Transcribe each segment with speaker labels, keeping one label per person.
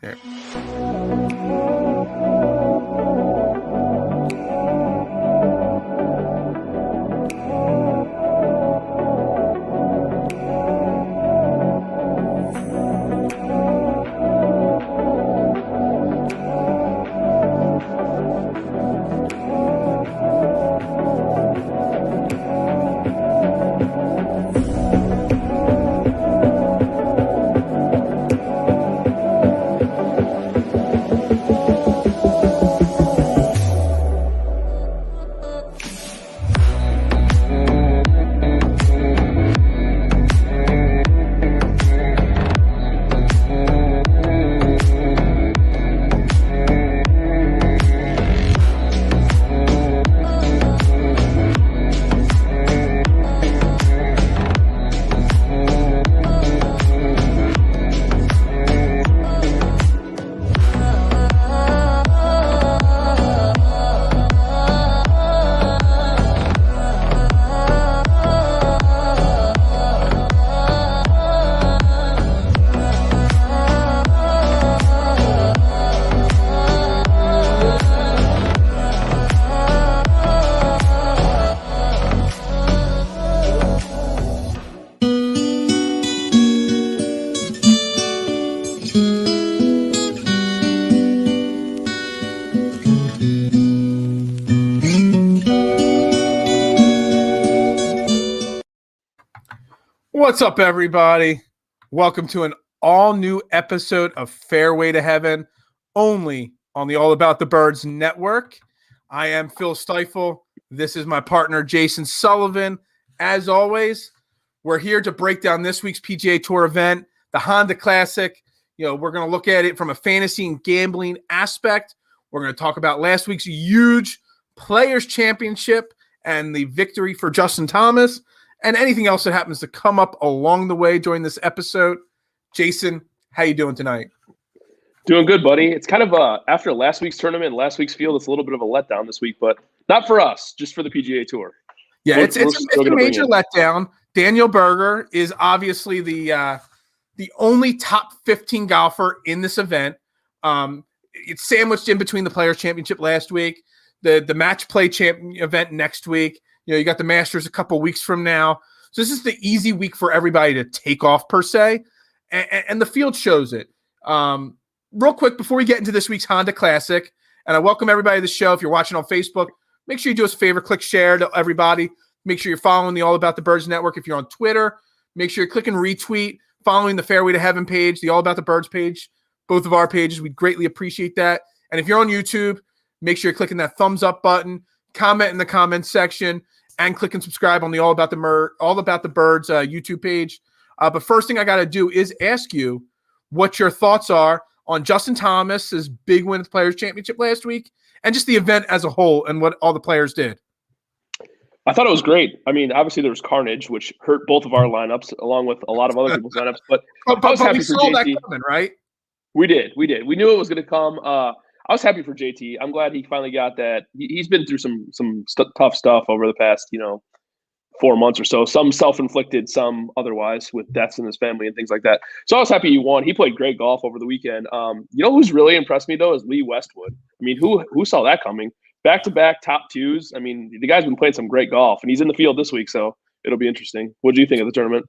Speaker 1: There. What's up, everybody? Welcome to an all-new episode of Fairway to Heaven, only on the All About the Birds network. I am Phil Stiefel. This is my partner, Jason Sullivan. As always, we're here to break down this week's PGA Tour event, the Honda Classic. We're going to look at it from a fantasy and gambling aspect. We're going to talk about last week's huge Players' Championship and the victory for Justin Thomas, and anything else that happens to come up along the way during this episode. Jason, how you doing tonight?
Speaker 2: Doing good, buddy. It's kind of after last week's tournament, last week's field, it's a little bit of a letdown this week, but not for us, just for the PGA Tour.
Speaker 1: Yeah, it's a major letdown. Daniel Berger is obviously the only top 15 golfer in this event. It's sandwiched in between the Players' Championship last week, the match play event next week. You got the Masters a couple weeks from now. So this is the easy week for everybody to take off, per se, and the field shows it. Real quick, before we get into this week's Honda Classic, and I welcome everybody to the show. If you're watching on Facebook, make sure you do us a favor, click share to everybody. Make sure you're following the All About the Birds network. If you're on Twitter, make sure you're clicking retweet, following the Fairway to Heaven page, the All About the Birds page, both of our pages. We'd greatly appreciate that. And if you're on YouTube, make sure you're clicking that thumbs up button, comment in the comments section, and click and subscribe on the All About the Birds YouTube page. But first thing I got to do is ask you what your thoughts are on Justin Thomas's big win at the Players' Championship last week, and just the event as a whole and what all the players did.
Speaker 2: I thought it was great. I mean, obviously there was carnage, which hurt both of our lineups, along with a lot of other people's lineups. But I was happy
Speaker 1: we
Speaker 2: for
Speaker 1: saw
Speaker 2: JT.
Speaker 1: that coming, right?
Speaker 2: We did. We knew it was going to come. I was happy for JT. I'm glad he finally got that. He's been through some tough stuff over the past, 4 months or so. Some self-inflicted, some otherwise, with deaths in his family and things like that. So I was happy he won. He played great golf over the weekend. Who's really impressed me though is Lee Westwood. I mean, who saw that coming? Back-to-back top twos. I mean, the guy's been playing some great golf, and he's in the field this week, so it'll be interesting. What do you think of the tournament?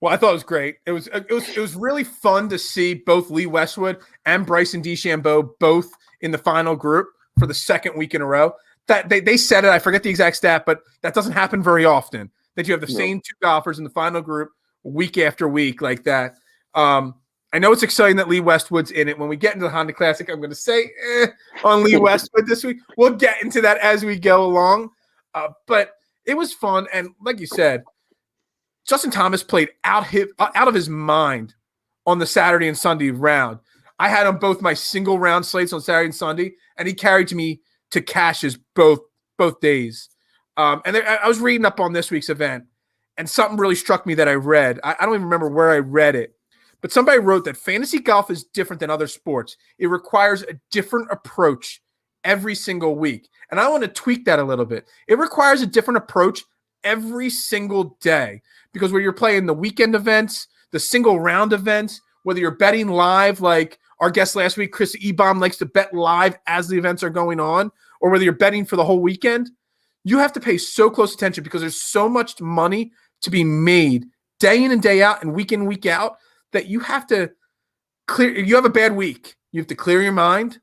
Speaker 1: Well, I thought it was great. It was really fun to see both Lee Westwood and Bryson DeChambeau both in the final group for the second week in a row. That they said it. I forget the exact stat, but that doesn't happen very often. That you have the same two golfers in the final group week after week like that. I know it's exciting that Lee Westwood's in it. When we get into the Honda Classic, I'm going to say on Lee Westwood this week. We'll get into that as we go along. But it was fun, and like you said, Justin Thomas played out of his mind on the Saturday and Sunday round. I had on both my single round slates on Saturday and Sunday, and he carried me to cashes both days. I was reading up on this week's event, and something really struck me that I read. I don't even remember where I read it, but somebody wrote that fantasy golf is different than other sports. It requires a different approach every single week. And I want to tweak that a little bit. It requires a different approach every single day, because where you're playing the weekend events, the single round events, whether you're betting live like our guest last week, Chris Ebom, likes to bet live as the events are going on, or whether you're betting for the whole weekend, you have to pay so close attention because there's so much money to be made day in and day out and week in, week out that you have to clear. You have a bad week. You have to clear your mind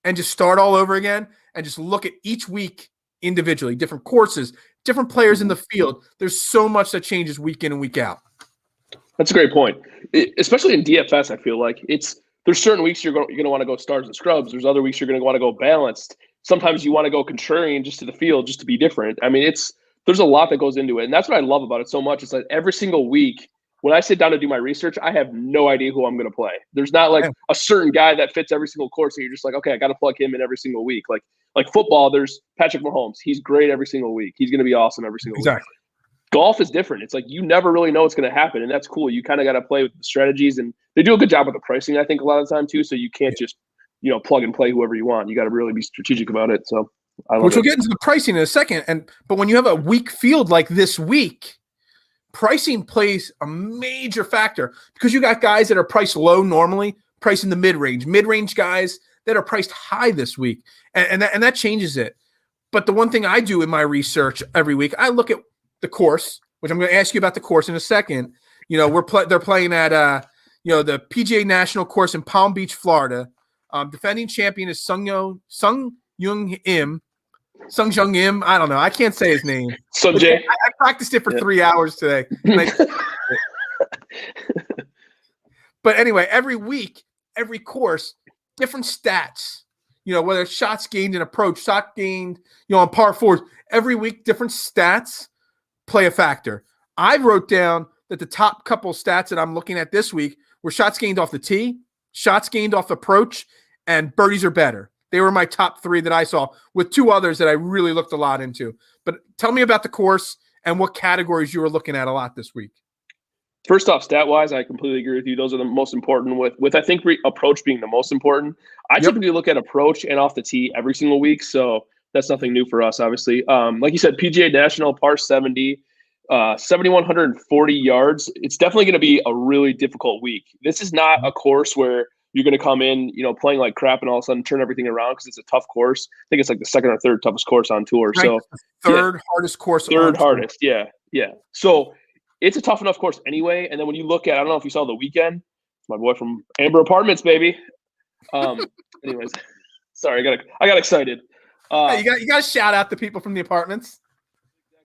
Speaker 1: and just start all over again and just look at each week individually, different courses, different players in the field. There's so much that changes week in and week out.
Speaker 2: That's a great point. Especially in DFS, I feel like there's certain weeks you're going to want to go stars and scrubs. There's other weeks you're going to want to go balanced. Sometimes you want to go contrarian just to the field, just to be different. I mean, there's a lot that goes into it. And that's what I love about it so much. It's like every single week when I sit down to do my research, I have no idea who I'm going to play. There's not like a certain guy that fits every single course. And you're just like, okay, I got to plug him in every single week. Like football, there's Patrick Mahomes. He's great every single week. He's going to be awesome every single week. Golf is different. It's like you never really know what's going to happen. And that's cool. You kind of got to play with the strategies. And they do a good job with the pricing, I think, a lot of the time too. So you can't just, plug and play whoever you want. You got to really be strategic about it. So I love it.
Speaker 1: We'll get into the pricing in a second. But when you have a weak field like this week, pricing plays a major factor because you got guys that are priced low normally, priced in the mid-range guys that are priced high this week. And that changes it. But the one thing I do in my research every week, I look at the course, which I'm going to ask you about the course in a second. They're playing at the PGA National course in Palm Beach, Florida. Defending champion is Sung Jung Im. I don't know. I can't say his name.
Speaker 2: Sunjay.
Speaker 1: I practiced it for 3 hours today. But anyway, every week, every course, different stats. Whether it's shots gained in approach, shot gained, on par fours. Every week, different stats play a factor. I wrote down that the top couple stats that I'm looking at this week were shots gained off the tee, shots gained off approach, and birdies are better. They were my top three that I saw, with two others that I really looked a lot into. But tell me about the course and what categories you were looking at a lot this week.
Speaker 2: First off, stat-wise, I completely agree with you. Those are the most important, with I think approach being the most important. I typically look at approach and off the tee every single week, so that's nothing new for us, obviously. Like you said, PGA National, par 70, 7,140 yards. It's definitely going to be a really difficult week. This is not a course where you're going to come in, playing like crap and all of a sudden turn everything around because it's a tough course. I think it's like the second or third toughest course on tour. So
Speaker 1: third hardest course.
Speaker 2: Third hardest, yeah. So it's a tough enough course anyway. And then when you look at, I don't know if you saw the weekend, it's my boy from Amber Apartments, baby. Anyways, sorry, I got excited.
Speaker 1: Hey, you got to shout out the people from the apartments.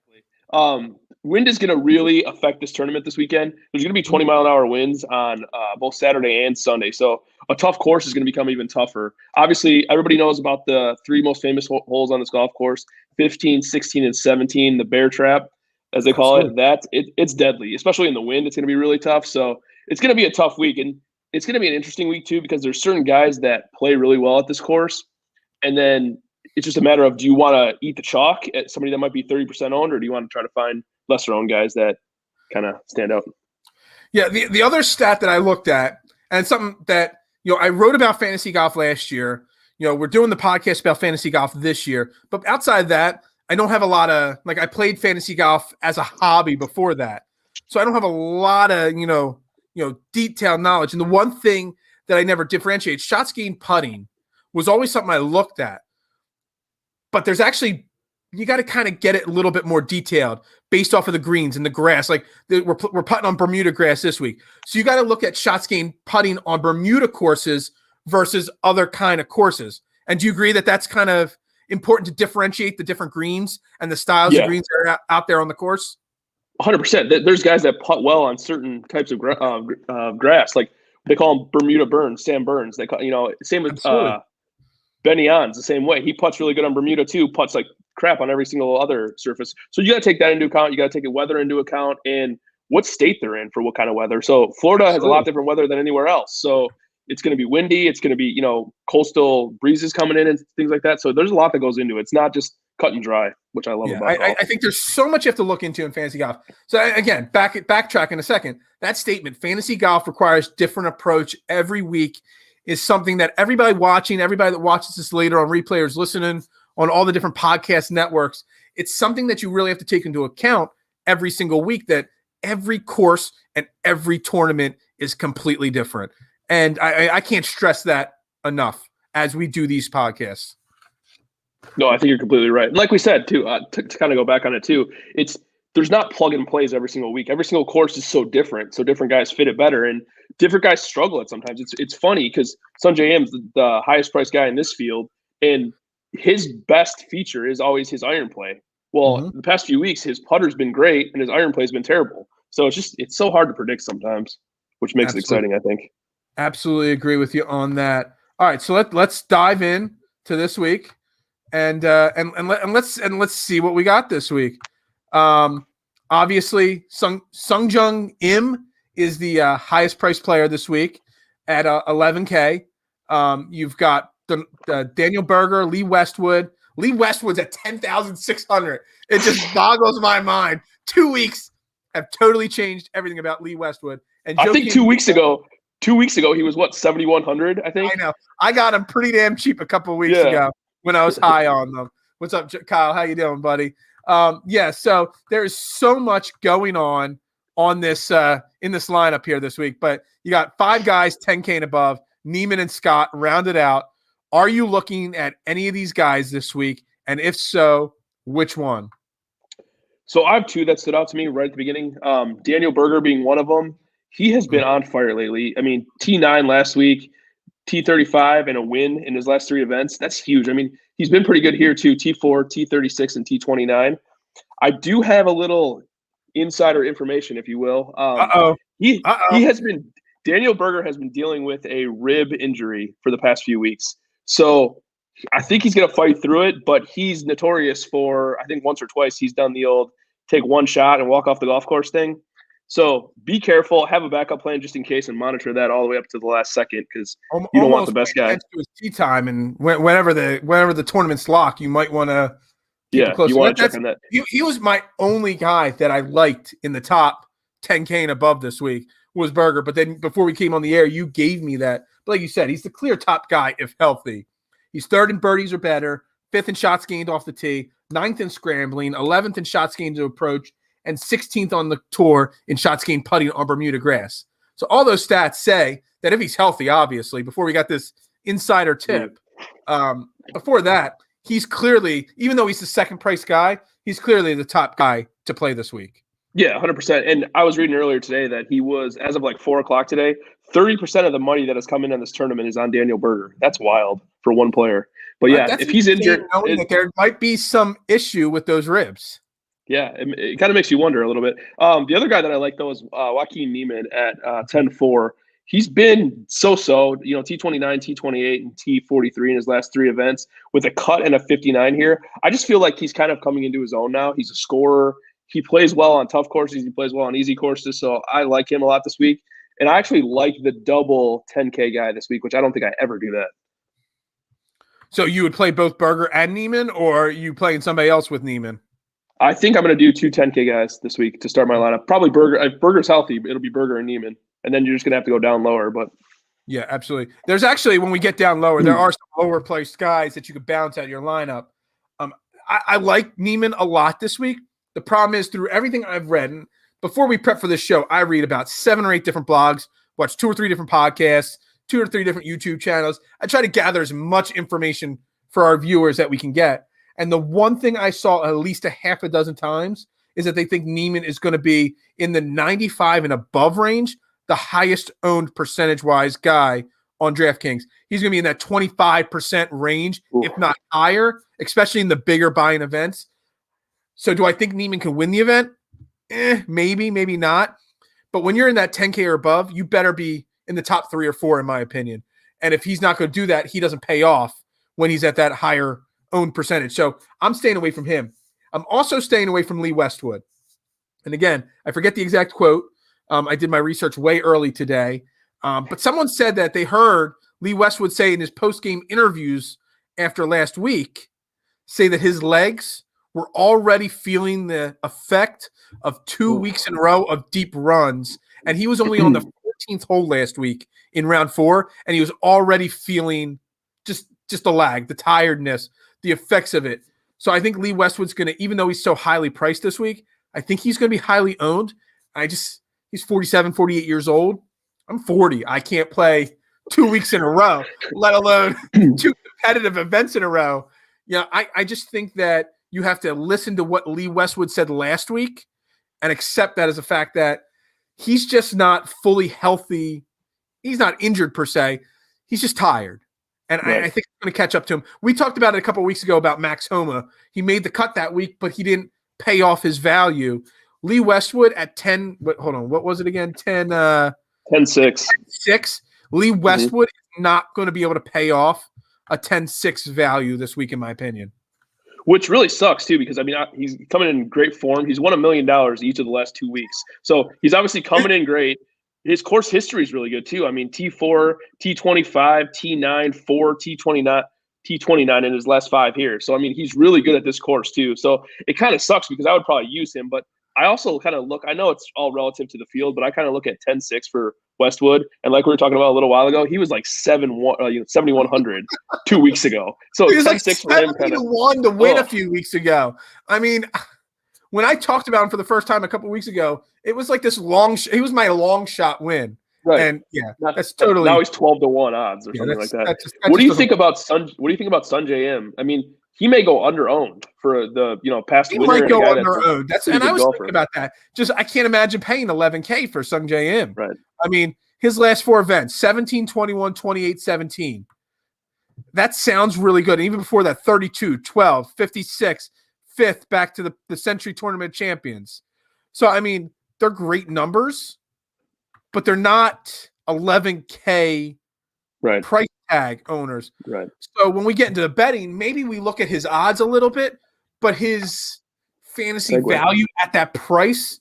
Speaker 2: Exactly. Wind is going to really affect this tournament this weekend. There's going to be 20-mile-an-hour winds on both Saturday and Sunday. So a tough course is going to become even tougher. Obviously, everybody knows about the three most famous holes on this golf course, 15, 16, and 17, the bear trap, as they call it. It's deadly, especially in the wind. It's going to be really tough. So it's going to be a tough week. And it's going to be an interesting week, too, because there's certain guys that play really well at this course. And then it's just a matter of, do you want to eat the chalk at somebody that might be 30% owned, or do you want to try to find lesser owned guys that kind of stand out?
Speaker 1: Yeah, the other stat that I looked at, and something that I wrote about fantasy golf last year. We're doing the podcast about fantasy golf this year, but outside of that, I don't have a lot of I played fantasy golf as a hobby before that, so I don't have a lot of detailed knowledge. And the one thing that I never differentiate, shots gained putting, was always something I looked at. But there's actually, you got to kind of get it a little bit more detailed based off of the greens and the grass. We're putting on Bermuda grass this week. So you got to look at shots gained putting on Bermuda courses versus other kind of courses. And do you agree that that's kind of important to differentiate the different greens and the styles of greens that are out there on the course?
Speaker 2: 100%. There's guys that putt well on certain types of grass. Like they call them Bermuda Burns, Sam Burns. They call, same with Benny On's the same way. He putts really good on Bermuda too, putts like crap on every single other surface. So you got to take that into account. You got to take the weather into account and what state they're in for what kind of weather. So Florida has a lot different weather than anywhere else. So it's going to be windy. It's going to be, coastal breezes coming in and things like that. So there's a lot that goes into it. It's not just cut and dry, which I love about golf.
Speaker 1: I think there's so much you have to look into in fantasy golf. So again, backtrack in a second. That statement, fantasy golf requires different approach every week, is something that everybody that watches this later on replay or is listening on all the different podcast networks, it's something that you really have to take into account every single week, that every course and every tournament is completely different. And I can't stress that enough as we do these podcasts.
Speaker 2: No, I think you're completely right. And like we said, too, to kind of go back on it, too, there's not plug and plays every single week. Every single course is so different. So different guys fit it better, and different guys struggle at sometimes. It's funny because Sungjae Im's the highest priced guy in this field, and his best feature is always his iron play. Well, the past few weeks, his putter's been great, and his iron play's been terrible. So it's so hard to predict sometimes, which makes it exciting, I think.
Speaker 1: Absolutely agree with you on that. All right, so let's dive in to this week, and let's see what we got this week. Obviously, Sungjae Im is the highest priced player this week at $11K. You've got Daniel Berger, Lee Westwood. Lee Westwood's at $10,600. It just boggles my mind. 2 weeks have totally changed everything about Lee Westwood. And
Speaker 2: I think 2 weeks ago, he was what, 7,100, I think?
Speaker 1: I know. I got him pretty damn cheap a couple of weeks ago when I was high on them. What's up, Kyle? How you doing, buddy? So there's so much going on this in this lineup here this week. But you got 5 guys, 10K and above. Niemann and Scott rounded out. Are you looking at any of these guys this week? And if so, which one?
Speaker 2: So I have 2 that stood out to me right at the beginning. Daniel Berger being one of them. He has been on fire lately. I mean, T9 last week, T35, and a win in his last 3 events. That's huge. I mean, he's been pretty good here too. T4, T36, and T29. I do have a little insider information, if you will. Daniel Berger has been dealing with a rib injury for the past few weeks. So I think he's going to fight through it, but he's notorious for, I think once or twice, he's done the old take one shot and walk off the golf course thing. So be careful, have a backup plan just in case, and monitor that all the way up to the last second because you don't want the best guy.
Speaker 1: To his tee time, and whenever the tournament's locked, you might want to
Speaker 2: you want to check on that.
Speaker 1: He was my only guy that I liked in the top 10K and above this week was Berger. But then before we came on the air, you gave me that. But like you said, he's the clear top guy if healthy. He's 3rd in birdies or better, 5th in shots gained off the tee, 9th in scrambling, 11th in shots gained to approach, and 16th on the tour in shots gained putting on Bermuda grass. So all those stats say that if he's healthy, obviously, before we got this insider tip, before that, he's clearly, even though he's the second price guy, he's clearly the top guy to play this week.
Speaker 2: Yeah, 100%. And I was reading earlier today that he was, as of like 4 o'clock today, 30% of the money that has come in on this tournament is on Daniel Berger. That's wild for one player. But yeah, if he's injured,
Speaker 1: that there might be some issue with those ribs.
Speaker 2: Yeah, it kind of makes you wonder a little bit. The other guy that I like, though, is Joaquin Niemann at 10-4. He's been so-so, T29, T28, and T43 in his last 3 events with a cut and a 59 here. I just feel like he's kind of coming into his own now. He's a scorer. He plays well on tough courses. He plays well on easy courses. So I like him a lot this week. And I actually like the double 10K guy this week, which I don't think I ever do that.
Speaker 1: So you would play both Berger and Niemann, or are you playing somebody else with Niemann?
Speaker 2: I think I'm going to do 2 10K guys this week to start my lineup. Probably Berger. If Berger's healthy, it'll be Berger and Niemann. And then you're just going to have to go down lower. But
Speaker 1: yeah, absolutely. There's actually, when we get down lower, there are some lower priced guys that you could bounce out of your lineup. I like Niemann a lot this week. The problem is, through everything I've read, and before we prep for this show, I read about 7 or 8 different blogs, watch 2 or 3 different podcasts, 2 or 3 different YouTube channels. I try to gather as much information for our viewers that we can get. And the one thing I saw at least a half a dozen times is that they think Niemann is going to be in the 95 and above range, the highest owned percentage-wise guy on DraftKings. He's going to be in that 25% range, if not higher, especially in the bigger buying events. So do I think Niemann can win the event? Maybe, maybe not. But when you're in that 10K or above, you better be in the top 3 or 4, in my opinion. And if he's not going to do that, he doesn't pay off when he's at that higher owned percentage. So I'm staying away from him. I'm also staying away from Lee Westwood. And again, I forget the exact quote. I did my research way early today. But someone said that they heard Lee Westwood say in his post-game interviews after last week, say that his legs were already feeling the effect of 2 weeks in a row of deep runs. And he was only on the 14th hole last week in round 4. And he was already feeling just the lag, the tiredness, the effects of it. So I think Lee Westwood's going to, even though he's so highly priced this week, I think he's going to be highly owned. He's 47, 48 years old. I'm 40. I can't play 2 weeks in a row, let alone 2 competitive events in a row. I just think that you have to listen to what Lee Westwood said last week and accept that as a fact that he's just not fully healthy. He's not injured per se. He's just tired. And right. I think it's going to catch up to him. We talked about it a couple of weeks ago about Max Homa. He made the cut that week, but he didn't pay off his value. Lee Westwood at 10. Hold on. What was it again? 10-6. 10-6. Lee Westwood is not going to be able to pay off a 10-6 value this week, in my opinion.
Speaker 2: Which really sucks, too, because, I mean, he's coming in great form. He's won $1 million each of the last 2 weeks. So he's obviously coming in great. His course history is really good, too. I mean, T4, T25, T9, 4, T29 in his last 5 here. So, I mean, he's really good at this course, too. So it kind of sucks because I would probably use him. But I also kind of look – I know it's all relative to the field, but I kind of look at 10-6 for Westwood. And like we were talking about a little while ago, he was like 7,100 2 weeks ago. So
Speaker 1: he was
Speaker 2: 10-6
Speaker 1: like
Speaker 2: for him kind of –
Speaker 1: 7-1 to win a few weeks ago. I mean – when I talked about him for the first time a couple of weeks ago, it was like this he was my long shot win.
Speaker 2: Right.
Speaker 1: And that's totally.
Speaker 2: Now he's 12-1 odds or something like that. What do you think about Sun J.M.? I mean, he may go under owned for the past winner.
Speaker 1: He might go under owned. And I was thinking about that. Just I can't imagine paying $11K for Sung J.M.
Speaker 2: Right.
Speaker 1: I mean, his last 4 events: 17, 21, 28, 17. That sounds really good. Even before that, 32, 12, 56. 5th back to the Century Tournament champions. So, I mean, they're great numbers, but they're not $11K price tag owners.
Speaker 2: Right.
Speaker 1: So when we get into the betting, maybe we look at his odds a little bit, but his fantasy value at that price,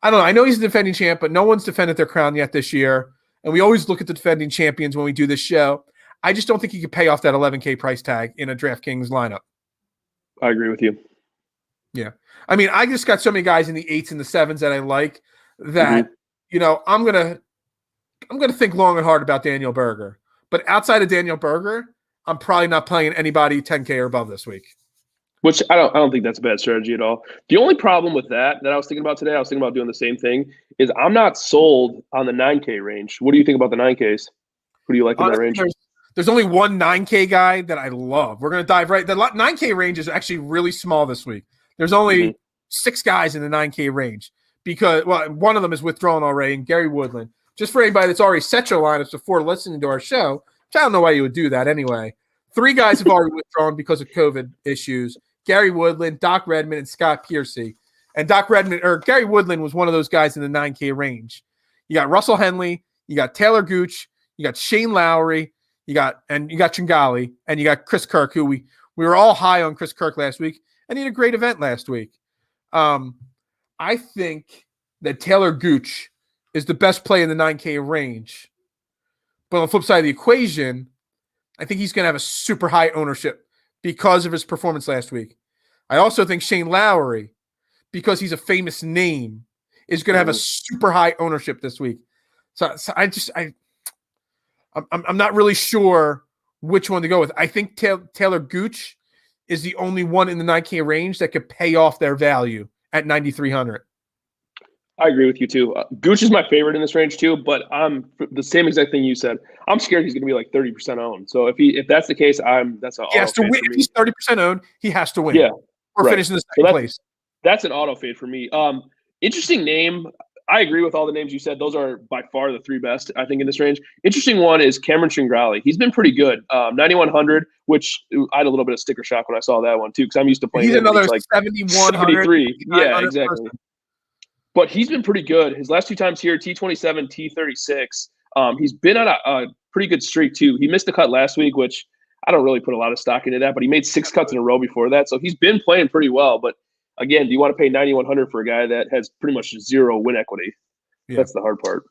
Speaker 1: I don't know. I know he's a defending champ, but no one's defended their crown yet this year. And we always look at the defending champions when we do this show. I just don't think he could pay off that $11K price tag in a DraftKings lineup.
Speaker 2: I agree with you.
Speaker 1: Yeah. I mean, I just got so many guys in the 8s and the 7s that I like that, I'm going to think long and hard about Daniel Berger. But outside of Daniel Berger, I'm probably not playing anybody 10K or above this week.
Speaker 2: Which I don't think that's a bad strategy at all. The only problem with that I was thinking about today, I was thinking about doing the same thing, is I'm not sold on the 9K range. What do you think about the 9Ks? Who do you like in that range?
Speaker 1: There's only one 9K guy that I love. We're going to dive right. The 9K range is actually really small this week. There's only 6 guys in the 9K range because, one of them is withdrawn already, and Gary Woodland. Just for anybody that's already set your lineups before listening to our show, which I don't know why you would do that anyway. 3 guys have already withdrawn because of COVID issues. Gary Woodland, Doc Redman, and Scott Piercy. And Gary Woodland was one of those guys in the 9K range. You got Russell Henley, you got Taylor Gooch, you got Shane Lowry, you got Tringali, and you got Chris Kirk, who we were all high on Chris Kirk last week. And he had a great event last week. I think that Taylor Gooch is the best play in the 9K range. But on the flip side of the equation, I think he's going to have a super high ownership because of his performance last week. I also think Shane Lowry, because he's a famous name, is going to have a super high ownership this week. So I'm not really sure which one to go with. I think Taylor Gooch is the only one in the 9K range that could pay off their value at 9,300.
Speaker 2: I agree with you too. Gooch is my favorite in this range too, but I'm the same exact thing you said. I'm scared he's going to be like 30% owned. So if that's the case, that's an
Speaker 1: he has to win. If he's 30% owned, he has to win.
Speaker 2: Yeah,
Speaker 1: we're finishing the second place.
Speaker 2: That's an auto fade for me. Interesting name. I agree with all the names you said. Those are by far the 3 best, I think, in this range. Interesting one is Cameron Tringali. He's been pretty good. 9,100, which I had a little bit of sticker shock when I saw that one, too, because I'm used to playing.
Speaker 1: He's another like 7,100.
Speaker 2: 73. Yeah, exactly. Person. But he's been pretty good. His last 2 times here, T27, T36. He's been on a pretty good streak, too. He missed the cut last week, which I don't really put a lot of stock into that, but he made 6 cuts in a row before that. So he's been playing pretty well, but again, do you want to pay $9,100 for a guy that has pretty much 0 win equity? Yeah. That's the hard part.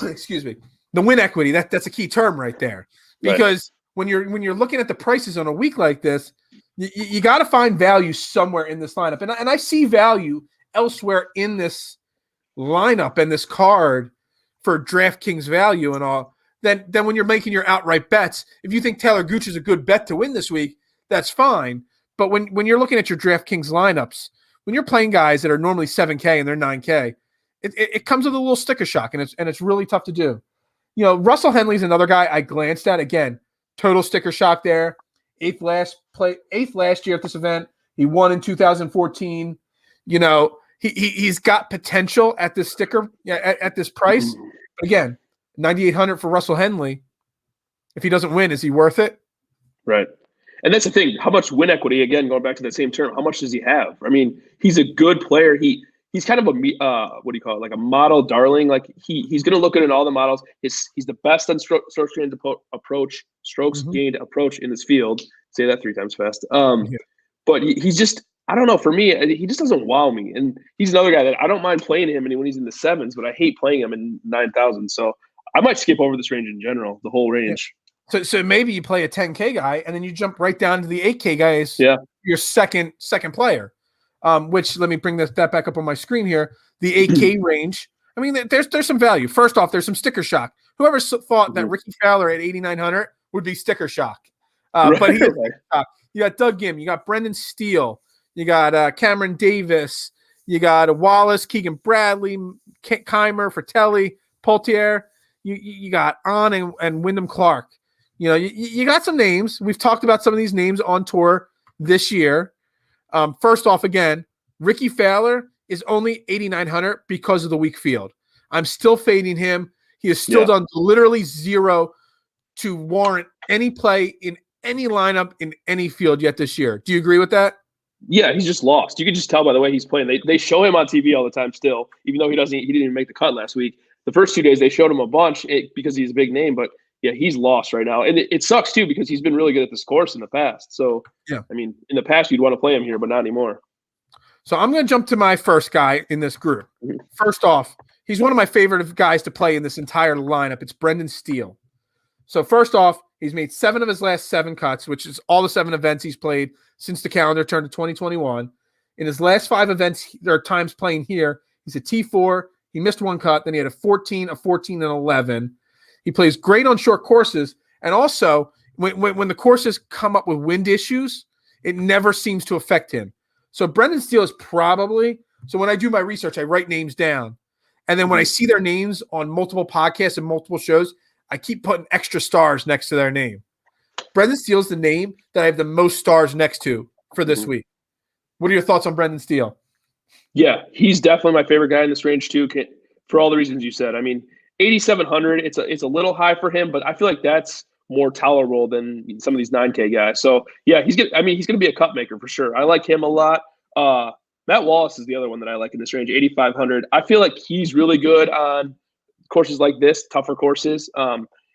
Speaker 1: Excuse me. The win equity, that's a key term right there. Because when you're looking at the prices on a week like this, you got to find value somewhere in this lineup. And I see value elsewhere in this lineup and this card for DraftKings value and all. Then when you're making your outright bets, if you think Taylor Gooch is a good bet to win this week, that's fine. But when you're looking at your DraftKings lineups, when you're playing guys that are normally 7K and they're 9K, it comes with a little sticker shock, and it's really tough to do. Russell Henley's another guy I glanced at. Again, total sticker shock there. Eighth last year at this event. He won in 2014. He's got potential at this sticker at this price. But again, 9,800 for Russell Henley. If he doesn't win, is he worth it?
Speaker 2: Right. And that's the thing. How much win equity? Again, going back to that same term, how much does he have? I mean, he's a good player. He's kind of a what do you call it? Like a model darling. Like he's going to look good in all the models. He's the best on strokes gained approach, gained approach in this field. Say that 3 times fast. But he's just, I don't know. For me, he just doesn't wow me. And he's another guy that I don't mind playing him when he's in the 7s, but I hate playing him in 9,000. So I might skip over this range in general, the whole range.
Speaker 1: So maybe you play a 10K guy and then you jump right down to the 8K guy as your second player. Which, let me bring that back up on my screen here. The 8K range. I mean, there's some value. First off, there's some sticker shock. Whoever thought that Ricky Fowler at 8,900 would be sticker shock. But he is sticker shock. You got Doug Gim. You got Brendan Steele. You got Cameron Davis. You got Wallace, Keegan Bradley, Keimer, Fratelli, Poultier. You got On and Wyndham Clark. You got some names. We've talked about some of these names on tour this year. First off, again, Ricky Fowler is only 8,900 because of the weak field. I'm still fading him. He has still done literally zero to warrant any play in any lineup in any field yet this year. Do you agree with that?
Speaker 2: Yeah, he's just lost. You can just tell by the way he's playing. They show him on TV all the time still, even though he didn't even make the cut last week. The first 2 days they showed him a bunch because he's a big name, but yeah, he's lost right now. And it sucks too because he's been really good at this course in the past. So, I mean, in the past you'd want to play him here, but not anymore.
Speaker 1: So I'm going to jump to my first guy in this group. First off, he's one of my favorite guys to play in this entire lineup. It's Brendan Steele. So first off, he's made 7 of his last 7 cuts, which is all the 7 events he's played since the calendar turned to 2021. In his last 5 events, there are times playing here. He's a T4. He missed 1 cut. Then he had a 14, and 11. He plays great on short courses. And also, when the courses come up with wind issues, it never seems to affect him. So Brendan Steele is probably – so when I do my research, I write names down. And then when I see their names on multiple podcasts and multiple shows, I keep putting extra stars next to their name. Brendan Steele is the name that I have the most stars next to for this week. What are your thoughts on Brendan Steele? Yeah,
Speaker 2: he's definitely my favorite guy in this range too, for all the reasons you said. I mean, 8,700, it's a little high for him, but I feel like that's more tolerable than some of these 9K guys. So yeah, he's gonna be a cut maker for sure. I like him a lot. Matt Wallace is the other one that I like in this range, 8,500. I feel like he's really good on courses like this, tougher courses.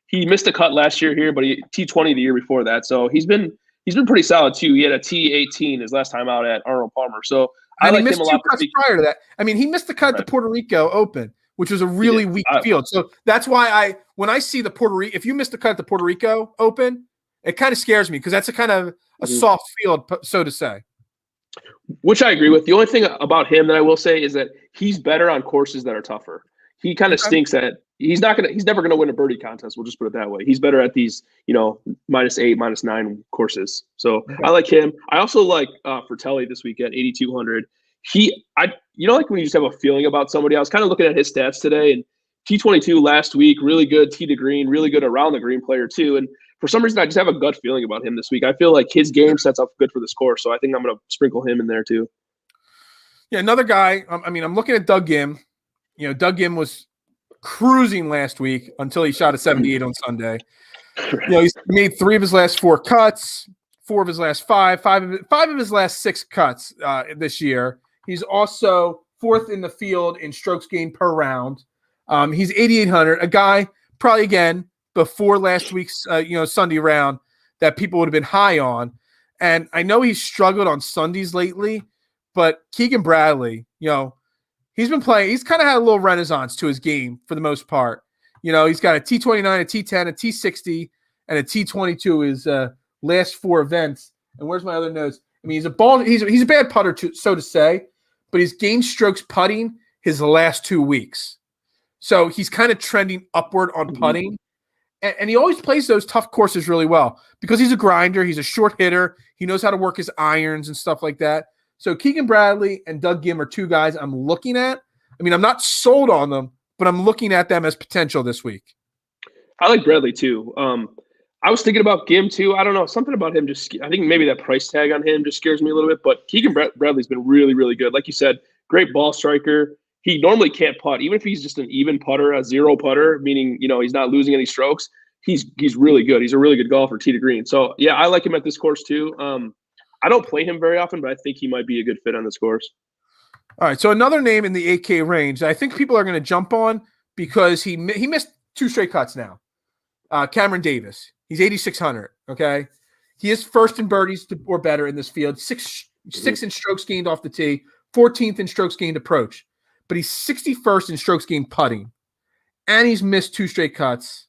Speaker 2: He missed a cut last year here, but he T20 the year before that. So he's been pretty solid too. He had a T18 his last time out at Arnold Palmer. So I like him a lot.
Speaker 1: Prior to that, I mean, he missed the cut at the Puerto Rico Open, which was a really weak field. So that's why when I see the Puerto Rico, if you missed the cut at the Puerto Rico Open, it kind of scares me because that's a kind of a soft field, so to say.
Speaker 2: Which I agree with. The only thing about him that I will say is that he's better on courses that are tougher. He kind of stinks at. He's never gonna win a birdie contest. We'll just put it that way. He's better at these, -8, -9 courses. So I like him. I also like Fratelli this week at 8,200. Like when you just have a feeling about somebody. I was kind of looking at his stats today, and T22 last week, really good tee to green, really good around the green player too. And for some reason, I just have a gut feeling about him this week. I feel like his game sets up good for this course, so I think I'm going to sprinkle him in there too.
Speaker 1: Yeah, another guy. I'm looking at Doug Gim. Doug Gim was cruising last week until he shot a 78 on Sunday. He's made 3 of his last 4 cuts, 4 of his last 5 of his last 6 cuts this year. He's also 4th in the field in strokes gained per round. He's 8,800, a guy probably again before last week's Sunday round that people would have been high on. And I know he's struggled on Sundays lately, but Keegan Bradley, he's been playing. He's kind of had a little renaissance to his game for the most part. He's got a T29, a T10, a T60, and a T22 his last 4 events. And where's my other notes? I mean, he's a bad putter, so to say, but he's gained strokes putting his last 2 weeks. So he's kind of trending upward on putting. And he always plays those tough courses really well because he's a grinder. He's a short hitter. He knows how to work his irons and stuff like that. So Keegan Bradley and Doug Gim are 2 guys I'm looking at. I mean, I'm not sold on them, but I'm looking at them as potential this week.
Speaker 2: I like Bradley too. I was thinking about Gim too. I don't know, something about him just. I think maybe that price tag on him just scares me a little bit. But Bradley's been really, really good. Like you said, great ball striker. He normally can't putt, even if he's just an even putter, a zero putter, meaning he's not losing any strokes. He's really good. He's a really good golfer, tee to green. So yeah, I like him at this course too. I don't play him very often, but I think he might be a good fit on this course.
Speaker 1: All right, so another name in the 8K range I think people are going to jump on because he missed 2 straight cuts now. Cameron Davis, he's 8,600. Okay, he is first in birdies or better in this field. Six in strokes gained off the tee, 14th in strokes gained approach, but he's 61st in strokes gained putting, and he's missed 2 straight cuts.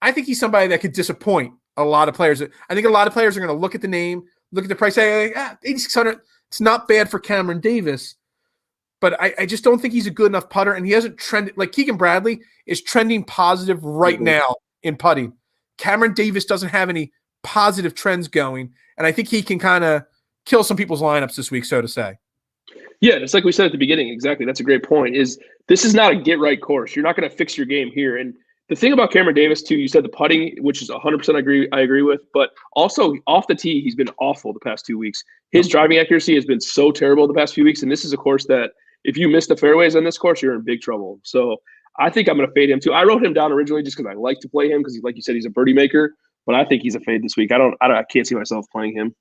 Speaker 1: I think he's somebody that could disappoint a lot of players. I think a lot of players are going to look at the name, look at the price, say, 8,600. It's not bad for Cameron Davis, but I just don't think he's a good enough putter, and he hasn't trended. Like Keegan Bradley is trending positive right now in putting. Cameron Davis doesn't have any positive trends going, and I think he can kind of kill some people's lineups this week, so to say.
Speaker 2: Yeah, it's like we said at the beginning. Exactly. That's a great point. This is not a get-right course. You're not going to fix your game here. And the thing about Cameron Davis, too, you said the putting, which is 100% I agree with, but also off the tee, he's been awful the past 2 weeks. His driving accuracy has been so terrible the past few weeks, and this is a course that if you miss the fairways on this course, you're in big trouble. So I think I'm going to fade him, too. I wrote him down originally just because I like to play him because, like you said, he's a birdie maker, but I think he's a fade this week. I can't see myself playing him.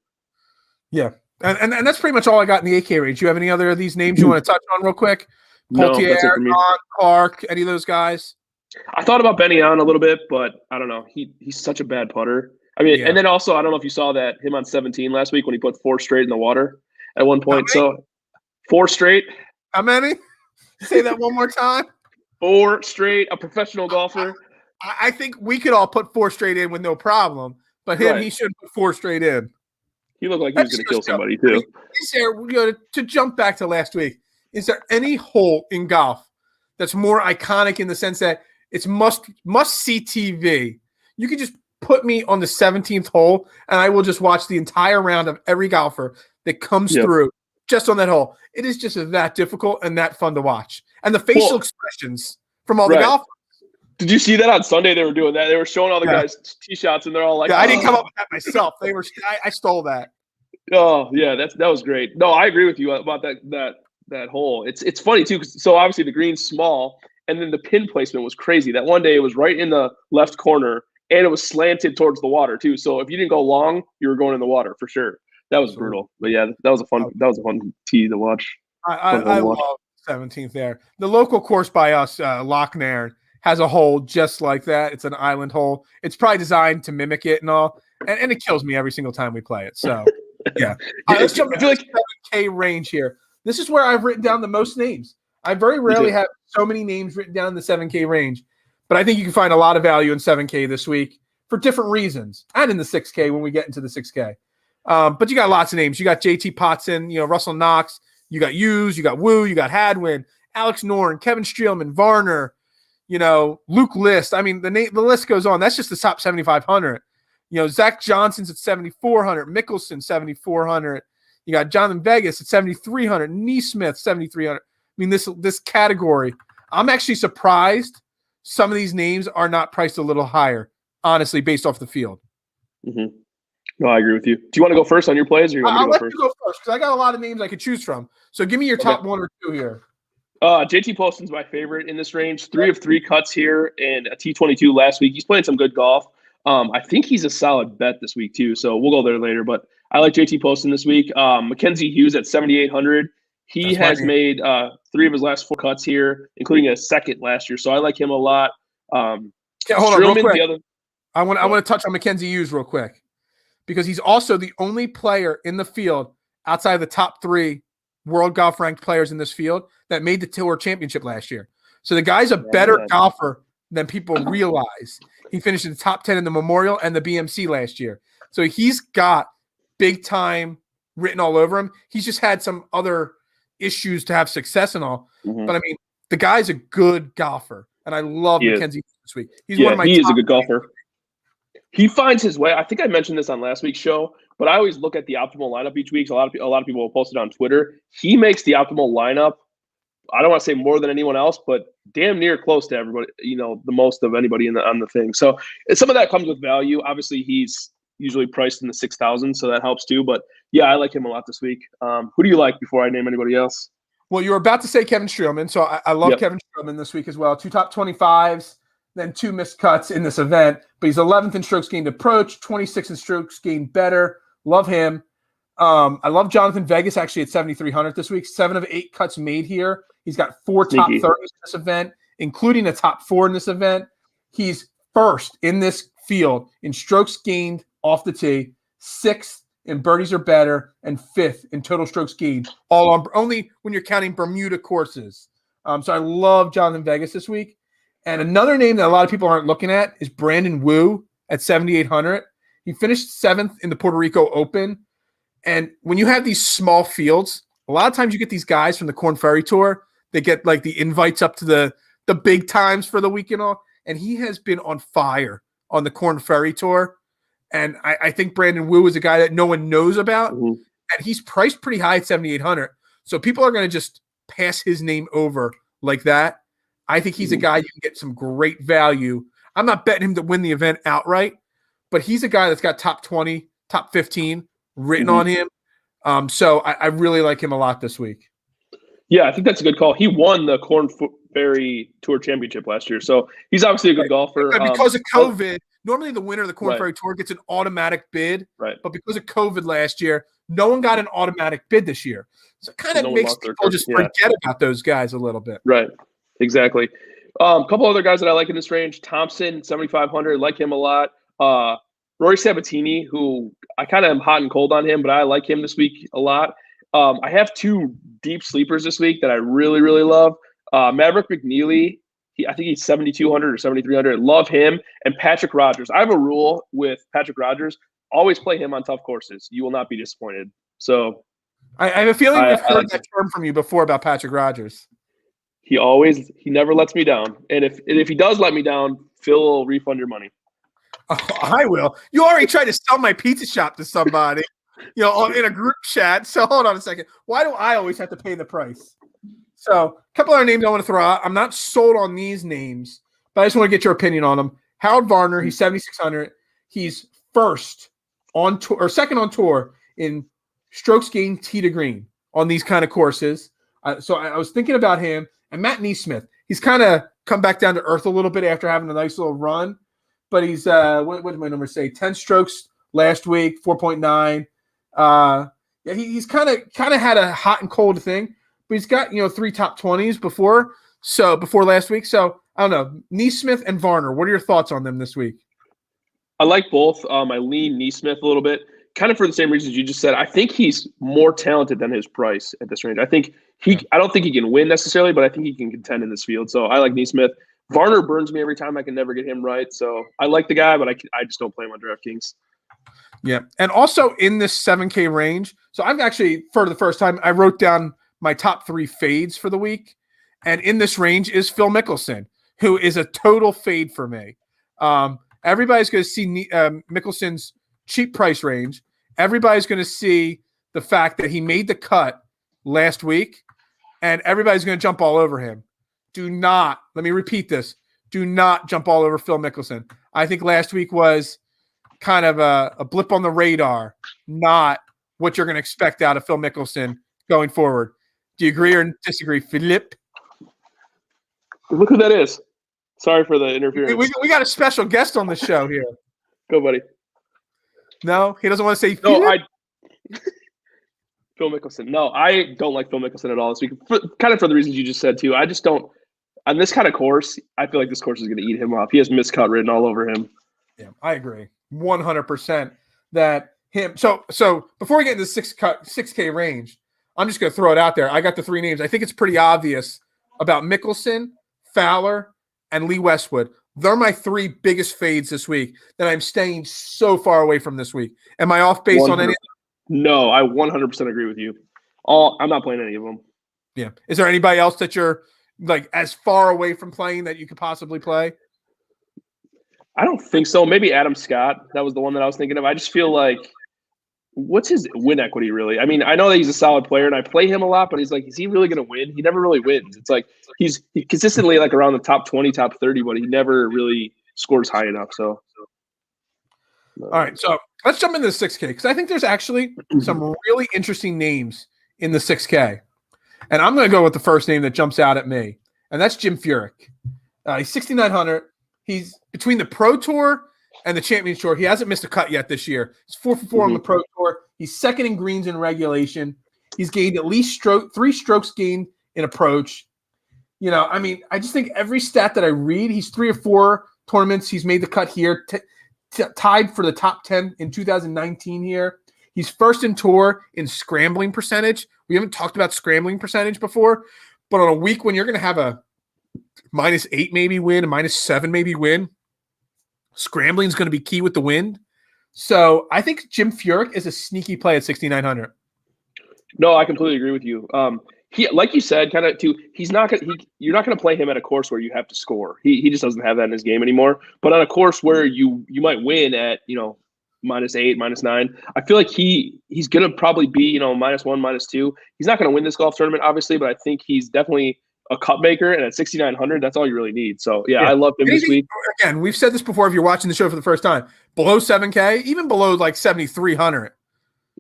Speaker 1: Yeah, and that's pretty much all I got in the 8K range. Do you have any other of these names you want to touch on real quick? Poultier, Clark, any of those guys?
Speaker 2: I thought about Benny on a little bit, but I don't know. He's such a bad putter. I mean, and then also, I don't know if you saw that him on 17 last week when he put 4 straight in the water at one point. So 4 straight.
Speaker 1: How many? Say that one more time.
Speaker 2: 4 straight, a professional golfer.
Speaker 1: I think we could all put 4 straight in with no problem, but him, he should put 4 straight in.
Speaker 2: He looked like he was going to kill somebody too.
Speaker 1: Is there, to jump back to last week, is there any hole in golf that's more iconic in the sense that it's must see TV? You could just put me on the 17th hole, and I will just watch the entire round of every golfer that comes through just on that hole. It is just that difficult and that fun to watch, and the facial expressions from all the golfers.
Speaker 2: Did you see that on Sunday? They were doing that. They were showing all the guys tee shots, and they're all like,
Speaker 1: I didn't come up with that myself. They were. I stole that.
Speaker 2: Oh yeah, that was great. No, I agree with you about that hole. It's funny too, because so obviously the green's small, and then the pin placement was crazy. That one day it was right in the left corner, and it was slanted towards the water too. So if you didn't go long, you were going in the water for sure. That was brutal. But yeah, that was a fun tee to watch.
Speaker 1: I love 17th there. The local course by us, Lochnairn, has a hole just like that. It's an island hole. It's probably designed to mimic it and all, and it kills me every single time we play it. So yeah, let's jump into the 7K range here. This is where I've written down the most names. I very rarely have so many names written down in the 7K range, but I think you can find a lot of value in 7K this week for different reasons, and in the 6K when we get into the 6K. But you got lots of names. You got JT Potson, Russell Knox. You got Hughes. You got Wu. You got Hadwin, Alex Noren, Kevin Streelman, Varner. Luke List. I mean, the list goes on. That's just the top 7,500. Zach Johnson's at 7,400. Mickelson, 7,400. You got Jonathan Vegas at 7,300. Neesmith, 7,300. I mean, this category, I'm actually surprised some of these names are not priced a little higher, honestly, based off the field.
Speaker 2: Mm-hmm. No, I agree with you. Do you want to go first on your plays, or you want me to go first?
Speaker 1: I'll let you go first because I got a lot of names I could choose from. So give me your top 1 or 2 here.
Speaker 2: JT Poston's my favorite in this range. 3 of 3 cuts here and a T22 last week. He's playing some good golf. I think he's a solid bet this week too, so we'll go there later. But I like JT Poston this week. Mackenzie Hughes at 7,800. He has made 3 of his last 4 cuts here, including a second last year. So I like him a lot.
Speaker 1: Hold on, real quick. I want to touch on Mackenzie Hughes real quick because he's also the only player in the field outside of the top 3 world golf ranked players in this field that made the Tour Championship last year. So the guy's a better golfer than people realize. He finished in the top 10 in the Memorial and the BMC last year. So he's got big time written all over him. He's just had some other issues to have success and all. Mm-hmm. But I mean, the guy's a good golfer, and I love Mackenzie this week. He's one of my
Speaker 2: he is a good golfer. He finds his way. I think I mentioned this on last week's show, but I always look at the optimal lineup each week. So a lot of people will post it on Twitter. He makes the optimal lineup I don't want to say more than anyone else, but damn near close to everybody, the most of anybody on the thing. So some of that comes with value. Obviously, he's usually priced in the 6,000, so that helps too. But yeah, I like him a lot this week. Who do you like before I name anybody else?
Speaker 1: Well, you were about to say Kevin Streelman, so I love Kevin Streelman this week as well. 2 top 25s, then 2 missed cuts in this event. But he's 11th in strokes gained approach, 26th in strokes gained better. Love him. I love Jonathan Vegas actually at 7,300 this week. 7 of 8 cuts made here. He's got 4 top 30s in this event, including a top 4 in this event. He's first in this field in strokes gained off the tee, 6th in birdies or better, and 5th in total strokes gained, all on only when you're counting Bermuda courses. So I love Jonathan Vegas this week. And another name that a lot of people aren't looking at is Brandon Wu at 7,800. He finished 7th in the Puerto Rico Open. And when you have these small fields, a lot of times you get these guys from the Korn Ferry Tour. They get like the invites up to the big times for the week and all. And he has been on fire on the Korn Ferry Tour. And I think Brandon Wu is a guy that no one knows about. Mm-hmm. And he's priced pretty high at 7,800. So people are going to just pass his name over like that. I think he's a guy you can get some great value. I'm not betting him to win the event outright, but he's a guy that's got top 20, top 15 written on him. So I really like him a lot this week.
Speaker 2: Yeah, I think that's a good call. He won the Korn Ferry Tour Championship last year. So he's obviously a good golfer.
Speaker 1: And because of COVID, normally the winner of the Korn Ferry Tour gets an automatic bid.
Speaker 2: Right.
Speaker 1: But because of COVID last year, no one got an automatic bid this year. So it kind of makes people just forget about those guys a little bit.
Speaker 2: Right. Exactly. A couple other guys that I like in this range. Thompson, 7,500. Like him a lot. Rory Sabatini, who I kind of am hot and cold on him, but I like him this week a lot. I have 2 deep sleepers this week that I really, really love. Maverick McNeely, I think he's 7,200 or 7,300. Love him. And Patrick Rogers. I have a rule with Patrick Rogers. Always play him on tough courses. You will not be disappointed. So
Speaker 1: I have a feeling I've heard that term from you before about Patrick Rogers.
Speaker 2: He never lets me down. And if he does let me down, Phil will refund your money.
Speaker 1: Oh, I will. You already tried to sell my pizza shop to somebody, in a group chat. So hold on a second. Why do I always have to pay the price? So a couple other names I want to throw out. I'm not sold on these names, but I just want to get your opinion on them. Harold Varner, he's 7,600. He's first on tour or second on tour in strokes gained tee to green on these kind of courses. So I was thinking about him. And Matt Neesmith, he's kind of come back down to earth a little bit after having a nice little run. But he's, what did my number say? 10 strokes last week, 4.9. He's kind of had a hot and cold thing. But he's got, 3 top 20s before last week. So, I don't know. Neesmith and Varner, what are your thoughts on them this week?
Speaker 2: I like both. I lean Neesmith a little bit. Kind of for the same reasons you just said. I think he's more talented than his price at this range. I don't think he can win necessarily, but I think he can contend in this field. So I like Neesmith. Varner burns me every time. I can never get him right. So I like the guy, but I just don't play him on DraftKings.
Speaker 1: Yeah. And also in this 7K range. So I've actually, for the first time, I wrote down my top 3 fades for the week. And in this range is Phil Mickelson, who is a total fade for me. Everybody's going to see Mickelson's cheap price range. Everybody's going to see the fact that he made the cut last week, and everybody's going to jump all over him. Let me repeat this. Do not jump all over Phil Mickelson. I think last week was kind of a blip on the radar, not what you're going to expect out of Phil Mickelson going forward. Do you agree or disagree, Philip?
Speaker 2: Look who that is. Sorry for the interference.
Speaker 1: We got a special guest on the show here.
Speaker 2: Go, buddy.
Speaker 1: No, he doesn't want to say
Speaker 2: Phil Mickelson. No, I don't like Phil Mickelson at all this week. Kind of for the reasons you just said, too. I just don't – on this kind of course, I feel like this course is going to eat him up. He has miscut written all over him.
Speaker 1: Yeah, I agree 100% that him – so before we get into the 6K range, I'm just going to throw it out there. I got the 3 names. I think it's pretty obvious about Mickelson, Fowler, and Lee Westwood. They're my 3 biggest fades this week that I'm staying so far away from this week. Am I off base 100%. On any?
Speaker 2: No, I 100% agree with you. I'm not playing any of them.
Speaker 1: Yeah. Is there anybody else that you're like as far away from playing that you could possibly play?
Speaker 2: I don't think so. Maybe Adam Scott. That was the one that I was thinking of. I just feel like what's his win equity really? I mean, I know that he's a solid player and I play him a lot, but he's like, is he really going to win? He never really wins. It's like he's consistently like around the top 20, top 30, but he never really scores high enough. So,
Speaker 1: all right, so let's jump into the 6K because I think there's actually some really interesting names in the 6K. And I'm going to go with the first name that jumps out at me, and that's Jim Furyk. He's 6,900. He's between the Pro Tour and the Champions Tour. He hasn't missed a cut yet this year. He's 4 for 4 on the Pro Tour. He's second in greens in regulation. He's gained at least 3 strokes gained in approach. You know, I mean, I just think every stat that I read, he's 3 or 4 tournaments. He's made the cut here, tied for the top 10 in 2019 here. He's first in tour in scrambling percentage. We haven't talked about scrambling percentage before, but on a week when you're going to have a -8 maybe win, a -7 maybe win, scrambling is going to be key with the wind. So I think Jim Furyk is a sneaky play at 6,900.
Speaker 2: No, I completely agree with you. He, like you said, kind of too. He's not gonna. You're not going to play him at a course where you have to score. He just doesn't have that in his game anymore. But on a course where you might win at -8, -9, I feel like he's going to probably be -1, -2. He's not going to win this golf tournament, obviously, but I think he's definitely a cut maker. And at 6,900, that's all you really need. So yeah. I love him this week.
Speaker 1: Again, we've said this before. If you're watching the show for the first time, below 7K, even below like 7,300,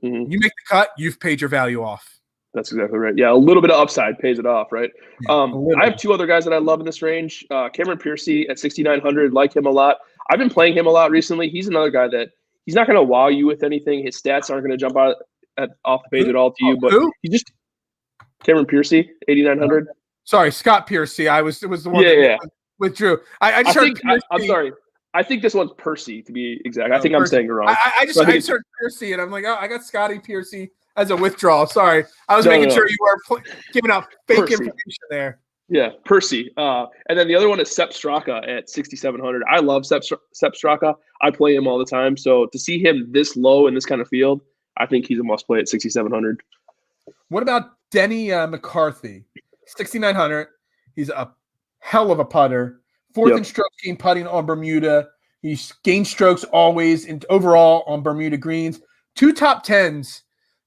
Speaker 1: you make the cut, you've paid your value off.
Speaker 2: That's exactly right. Yeah, a little bit of upside pays it off, right? I have 2 other guys that I love in this range. Cameron Piercy at 6,900, like him a lot. I've been playing him a lot recently. He's another guy that he's not going to wow you with anything. His stats aren't going to jump out off the page at all to you. But he just Cameron Piercy, 8,900.
Speaker 1: Sorry, Scott Piercy. It was the one that withdrew. I just heard Piercy.
Speaker 2: I'm sorry. I think this one's Percy, to be exact. I think I'm saying it wrong.
Speaker 1: I just heard Piercy, and I'm like, oh, I got Scotty Piercy as a withdrawal. Sorry. I was making sure you weren't giving out fake information there.
Speaker 2: Yeah, Percy. And then the other one is Sepp Straka at 6,700. I love Sepp Straka. I play him all the time. So to see him this low in this kind of field, I think he's a must play at 6,700.
Speaker 1: What about Denny McCarthy? 6,900. He's a hell of a putter. 4th in strokes gained putting on Bermuda. He's gained strokes always and overall on Bermuda greens. 2 top 10s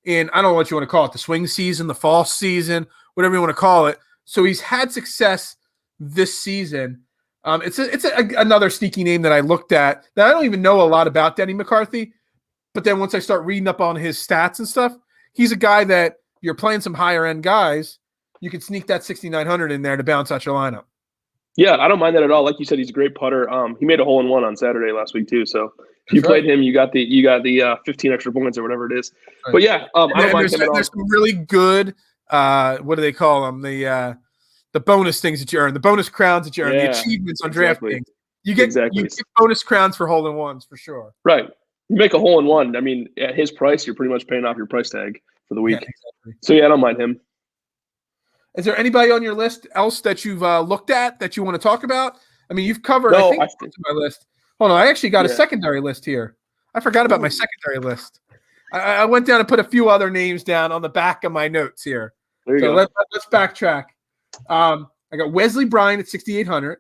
Speaker 1: in, I don't know what you want to call it, the swing season, the fall season, whatever you want to call it. So he's had success this season. It's another sneaky name that I looked at that I don't even know a lot about, Denny McCarthy. But then once I start reading up on his stats and stuff, he's a guy that you're playing some higher end guys. You could sneak that 6,900 in there to bounce out your lineup.
Speaker 2: Yeah, I don't mind that at all. Like you said, he's a great putter. He made a hole-in-one on Saturday last week too. So if you played him, you got the 15 extra points or whatever it is. Right. But yeah, I don't mind him at all.
Speaker 1: There's some really good. What do they call them? The bonus things that you earn, the bonus crowns that you earn, the achievements on DraftKings. You get bonus crowns for hole-in-ones for sure.
Speaker 2: Right. You make a hole-in-one. I mean, at his price, you're pretty much paying off your price tag for the week. Yeah, exactly. So yeah, I don't mind him.
Speaker 1: Is there anybody on your list else that you've looked at that you want to talk about? I mean, you've covered, I think, my list. Hold on, I actually got a secondary list here. I forgot about my secondary list. I went down and put a few other names down on the back of my notes here.
Speaker 2: There you go.
Speaker 1: Let's backtrack. I got Wesley Bryan at 6,800.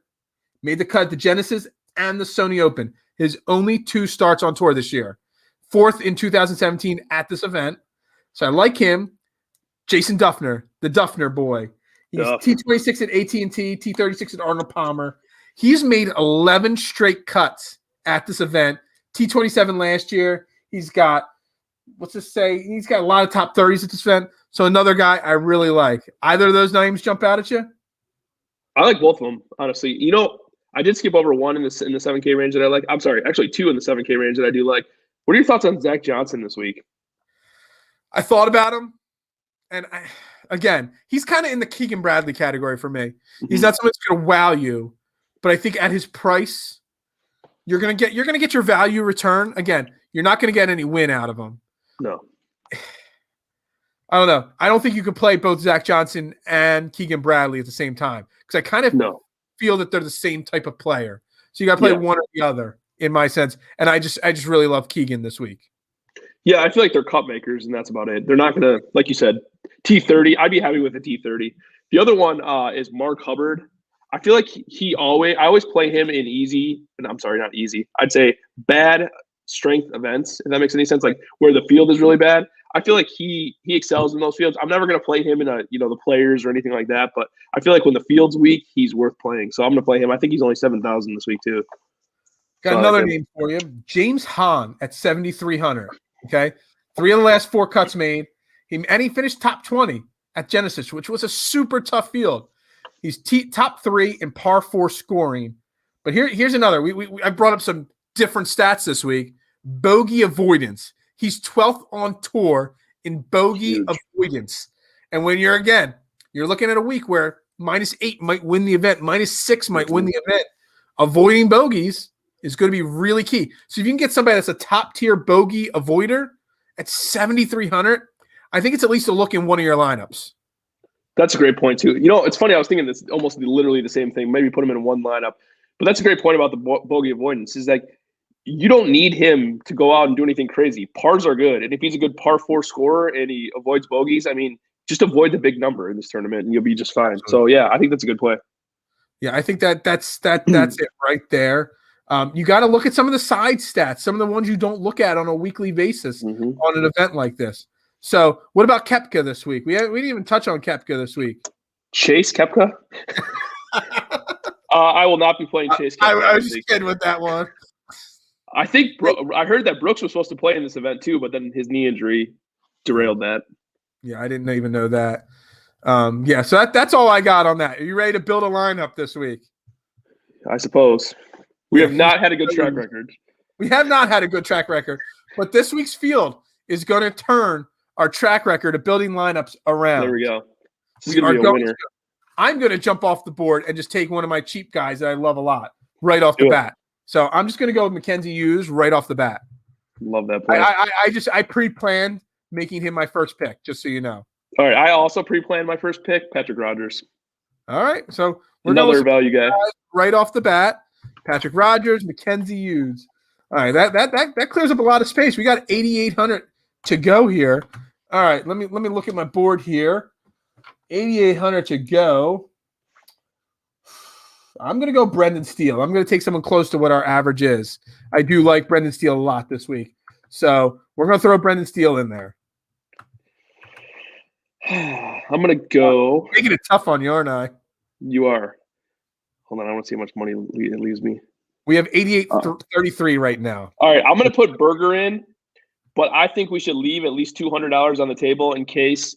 Speaker 1: Made the cut at the Genesis and the Sony Open. His only 2 starts on tour this year. 4th in 2017 at this event. So I like him. Jason Duffner, the Duffner boy. He's T26 at AT&T, T36 at Arnold Palmer. He's made 11 straight cuts at this event. T27 last year. He's got, he's got a lot of top 30s at this event. So another guy I really like. Either of those names jump out at you?
Speaker 2: I like both of them, honestly. I did skip over 1 in the 7K range that I like. I'm sorry, actually 2 in the 7K range that I do like. What are your thoughts on Zach Johnson this week?
Speaker 1: I thought about him. And again, he's kind of in the Keegan Bradley category for me. He's not someone that's going to wow you, but I think at his price, you're going to get your value return. Again, you're not going to get any win out of him.
Speaker 2: No.
Speaker 1: I don't know. I don't think you could play both Zach Johnson and Keegan Bradley at the same time because I kind of feel that they're the same type of player. So you got to play one or the other, in my sense. And I just really love Keegan this week.
Speaker 2: Yeah, I feel like they're cup makers, and that's about it. They're not going to, like you said, T30. I'd be happy with a T30. The other one is Mark Hubbard. I feel like I always play him in easy, and I'm sorry, not easy. I'd say bad strength events, if that makes any sense, like where the field is really bad. I feel like he excels in those fields. I'm never going to play him in the players or anything like that, but I feel like when the field's weak, he's worth playing. So I'm going to play him. I think he's only 7,000 this week too.
Speaker 1: Got another name for you, James Hahn at 7,300. Okay, 3 of the last 4 cuts made. He finished top 20 at Genesis, which was a super tough field. He's top 3 in par 4 scoring. But here's another. I brought up some different stats this week. Bogey avoidance. He's 12th on tour in bogey avoidance. And when you're looking at a week where -8 might win the event, -6 might win the event. Avoiding bogeys is going to be really key. So if you can get somebody that's a top tier bogey avoider at 7,300, I think it's at least a look in one of your lineups.
Speaker 2: That's a great point too. It's funny. I was thinking this almost literally the same thing. Maybe put him in one lineup, but that's a great point about the bogey avoidance. Is like you don't need him to go out and do anything crazy. Pars are good, and if he's a good par 4 scorer and he avoids bogeys, I mean, just avoid the big number in this tournament, and you'll be just fine. So yeah, I think that's a good play. Yeah,
Speaker 1: I think that's it right there. You got to look at some of the side stats, some of the ones you don't look at on a weekly basis on an event like this. So what about Koepka this week? We didn't even touch on Koepka this week.
Speaker 2: Chase Koepka? I will not be playing Chase Koepka.
Speaker 1: I was just kidding with that one.
Speaker 2: I think I heard that Brooks was supposed to play in this event too, but then his knee injury derailed that.
Speaker 1: Yeah, I didn't even know that. So that's all I got on that. Are you ready to build a lineup this week?
Speaker 2: I suppose. We have not had a good track record.
Speaker 1: We have not had a good track record, but this week's field is going to turn our track record of building lineups around.
Speaker 2: There we go. This is going to be a winner.
Speaker 1: I'm going to jump off the board and just take one of my cheap guys that I love a lot right off the bat. So I'm just going to go with Mackenzie Hughes right off the bat.
Speaker 2: Love that play.
Speaker 1: I pre-planned making him my first pick, just so you know.
Speaker 2: All right. I also pre-planned my first pick, Patrick Rogers.
Speaker 1: All right. So we're
Speaker 2: another value guy
Speaker 1: right off the bat. Patrick Rogers, Mackenzie Hughes. All right. That clears up a lot of space. We got 8,800 to go here. All right. Let me look at my board here. 8,800 to go. I'm going to go Brendan Steele. I'm going to take someone close to what our average is. I do like Brendan Steele a lot this week. So we're going to throw Brendan Steele in there.
Speaker 2: I'm going to go.
Speaker 1: Making it tough on you, aren't I?
Speaker 2: You are. Hold on. I want to see how much money it leaves me.
Speaker 1: We have 88.33 right now.
Speaker 2: All right. I'm going to put Berger in, but I think we should leave at least $200 on the table in case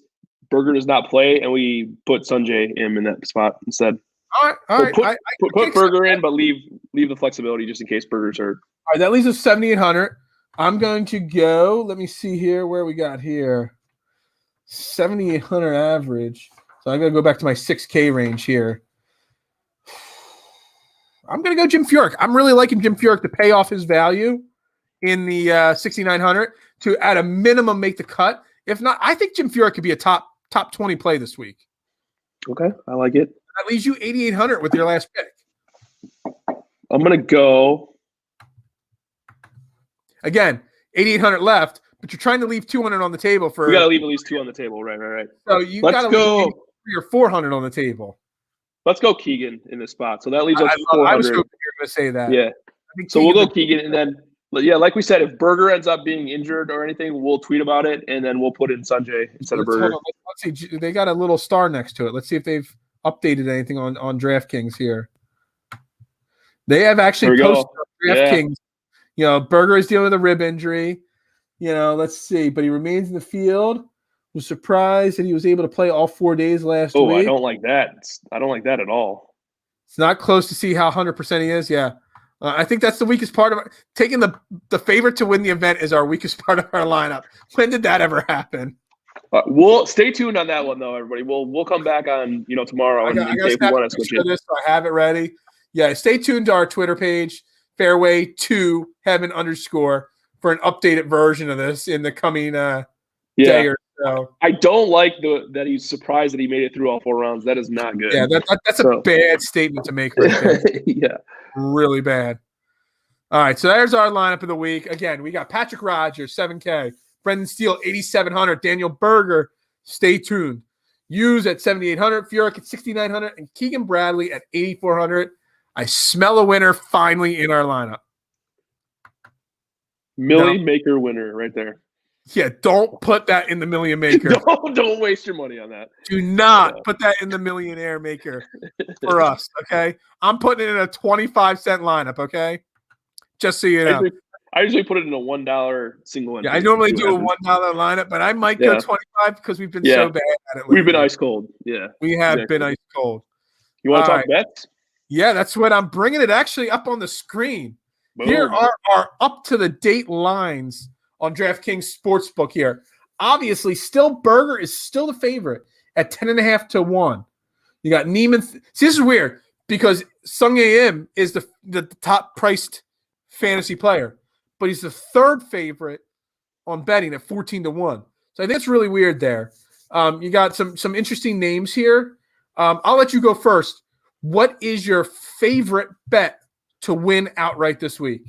Speaker 2: Berger does not play and we put Sanjay in that spot instead.
Speaker 1: All right.
Speaker 2: Put Berger in, but leave the flexibility just in case Berger's hurt.
Speaker 1: All right, that leaves us 7,800. I'm going to go. Let me see here where we got here. 7,800 average. So I'm going to go back to my 6K range here. I'm going to go Jim Furyk. I'm really liking Jim Furyk to pay off his value in the 6,900 to at a minimum make the cut. If not, I think Jim Furyk could be a top 20 play this week.
Speaker 2: Okay, I like it.
Speaker 1: That leaves you 8,800 with your last pick.
Speaker 2: I'm going to go.
Speaker 1: Again, 8,800 left, but you're trying to leave 200 on the table for.
Speaker 2: We got to leave at least 2 on the table. Right.
Speaker 1: So you got to leave 300 or 400 on the table.
Speaker 2: Let's go Keegan in this spot. So that leaves us 400.
Speaker 1: I was hoping you were going to say that.
Speaker 2: Yeah. So we'll go Keegan, and then, like we said, if Berger ends up being injured or anything, we'll tweet about it, and then we'll put in Sanjay instead of Berger.
Speaker 1: Let's see. They got a little star next to it. Let's see if they've updated anything on DraftKings here. They have actually posted on DraftKings. Yeah. Berger is dealing with a rib injury. Let's see. But he remains in the field. Was surprised that he was able to play all 4 days last week.
Speaker 2: I don't like that. I don't like that at all.
Speaker 1: It's not close to see how 100% he is. Yeah. I think that's the weakest part of it. Taking the favorite to win the event is our weakest part of our lineup. When did that ever happen?
Speaker 2: We'll stay tuned on that one, though, everybody. We'll come back on tomorrow.
Speaker 1: I have it ready. Yeah, stay tuned to our Twitter page, Fairway 2 Heaven _ for an updated version of this in the coming day or so.
Speaker 2: I don't like that he's surprised that he made it through all 4 rounds. That is not good.
Speaker 1: Yeah, that's a bad statement to make right there.
Speaker 2: Yeah.
Speaker 1: Really bad. All right, so there's our lineup of the week. Again, we got Patrick Rogers, 7K. Brendan Steele, 8,700. Daniel Berger, stay tuned. Hughes at 7,800. Furyk at 6,900. And Keegan Bradley at 8,400. I smell a winner finally in our lineup.
Speaker 2: Millie Maker winner right there.
Speaker 1: Yeah, don't put that in the million maker.
Speaker 2: Don't waste your money on that.
Speaker 1: Do not put that in the millionaire maker for us, okay? I'm putting it in a 25-cent lineup, okay? Just so you know.
Speaker 2: I usually put it in a $1 single entry.
Speaker 1: Yeah, I normally do a $1 lineup, but I might go 25 because we've been so bad at it.
Speaker 2: We've been ice cold. Yeah.
Speaker 1: We have been ice cold.
Speaker 2: You want to talk bets?
Speaker 1: Yeah, that's what I'm bringing it actually up on the screen. Boom. Here are our up-to-the-date lines on DraftKings Sportsbook here. Obviously, Burger is still the favorite at 10.5 to 1. You got Neiman. See, this is weird because Sung Im is the top-priced fantasy player, but he's the third favorite on betting at 14 to 1. So I think it's really weird there. You got some interesting names here. I'll let you go first. What is your favorite bet to win outright this week?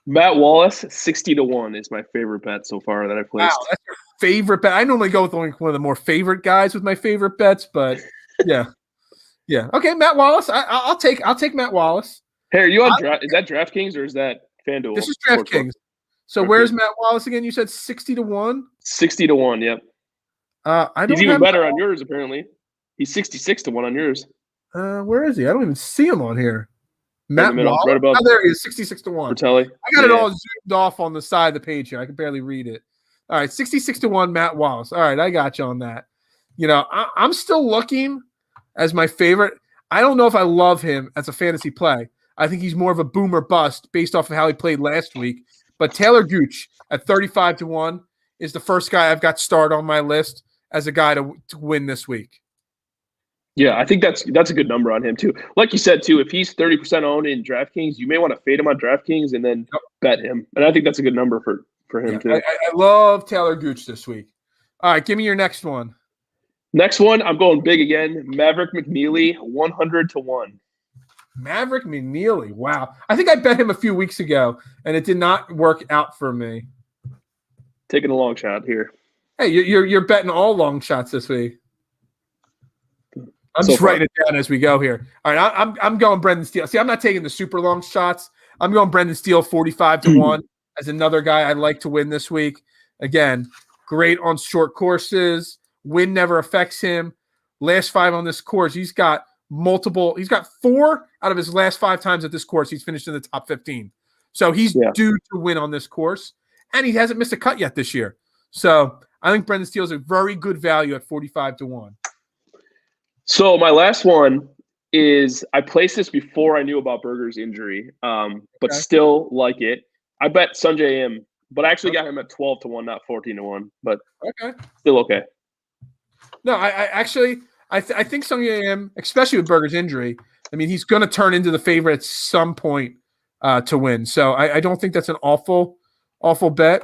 Speaker 2: Matt Wallace, 60 to 1 is my favorite bet so far that I placed.
Speaker 1: Wow, that's your favorite bet. I normally go with one of the more favorite guys with my favorite bets, but yeah. Okay, Matt Wallace. I'll take Matt Wallace.
Speaker 2: Hey, are you on is that DraftKings or is that FanDuel?
Speaker 1: This is DraftKings. So where's Matt Wallace again? You said 60 to 1?
Speaker 2: 60 to 1, yep. He's even better on yours, apparently. He's 66 to 1 on yours.
Speaker 1: Where is he? I don't even see him on here. Matt Wallace.
Speaker 2: Right above.
Speaker 1: Oh, there he is, 66 to 1.
Speaker 2: Fratelli.
Speaker 1: I got it all zoomed off on the side of the page here. I can barely read it. All right, 66 to 1, Matt Wallace. All right, I got you on that. You know, I'm still looking as my favorite. I don't know if I love him as a fantasy play. I think he's more of a boom or bust based off of how he played last week. But Taylor Gooch at 35 to 1 is the first guy I've got starred on my list as a guy to win this week.
Speaker 2: Yeah, I think that's a good number on him too. Like you said too, if he's 30% owned in DraftKings, you may want to fade him on DraftKings and then bet him. And I think that's a good number for him too.
Speaker 1: I love Taylor Gooch this week. All right, give me your next one.
Speaker 2: Next one, I'm going big again. Maverick McNeely, 100 to 1.
Speaker 1: Maverick McNeely. Wow. I think I bet him a few weeks ago, and it did not work out for me.
Speaker 2: Taking a long shot here.
Speaker 1: Hey, you're betting all long shots this week. I'm just writing it down as we go here. All right, I'm going Brendan Steele. See, I'm not taking the super long shots. I'm going Brendan Steele 45 to 1 as another guy I'd like to win this week. Again, great on short courses. Wind never affects him. Last 5 on this course, he's got 4 out of his last 5 times at this course. He's finished in the top 15. So he's due to win on this course. And he hasn't missed a cut yet this year. So I think Brendan Steele is a very good value at 45 to 1.
Speaker 2: So my last one is I placed this before I knew about Berger's injury, but still like it. I bet Sungjae Im, but I actually got him at 12 to 1, not 14 to 1. But still okay.
Speaker 1: No, I think Sungjae Im, especially with Berger's injury, I mean, he's going to turn into the favorite at some point to win. So I don't think that's an awful bet.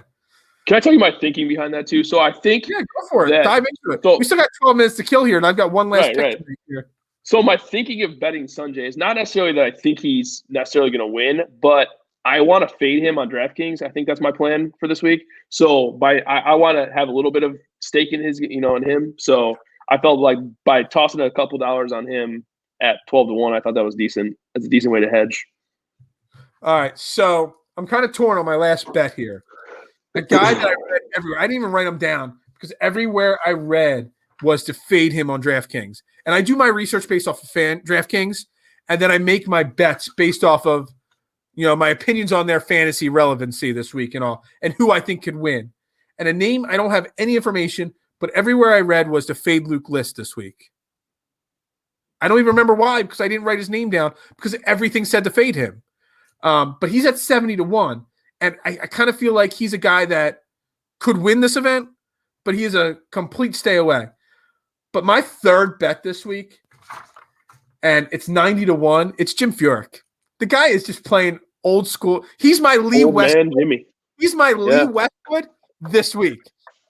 Speaker 2: Can I tell you my thinking behind that too? So I think
Speaker 1: go for it. Dive into it. So, we still got 12 minutes to kill here, and I've got one last pick here.
Speaker 2: So my thinking of betting Sungjae is not necessarily that I think he's necessarily going to win, but I want to fade him on DraftKings. I think that's my plan for this week. So I want to have a little bit of stake in his, in him. So I felt like by tossing a couple dollars on him at 12 to 1, I thought that was decent. That's a decent way to hedge.
Speaker 1: All right. So I'm kind of torn on my last bet here. A guy that I read everywhere. I didn't even write him down because everywhere I read was to fade him on DraftKings. And I do my research based off of DraftKings, and then I make my bets based off of, my opinions on their fantasy relevancy this week and all, and who I think could win. And a name, I don't have any information, but everywhere I read was to fade Luke List this week. I don't even remember why, because I didn't write his name down, because everything said to fade him. But he's at 70 to 1. And I kind of feel like he's a guy that could win this event, but he is a complete stay away. But my third bet this week, and it's 90 to 1, it's Jim Furyk. The guy is just playing old school. He's my Lee Westwood. He's my Lee Westwood this week.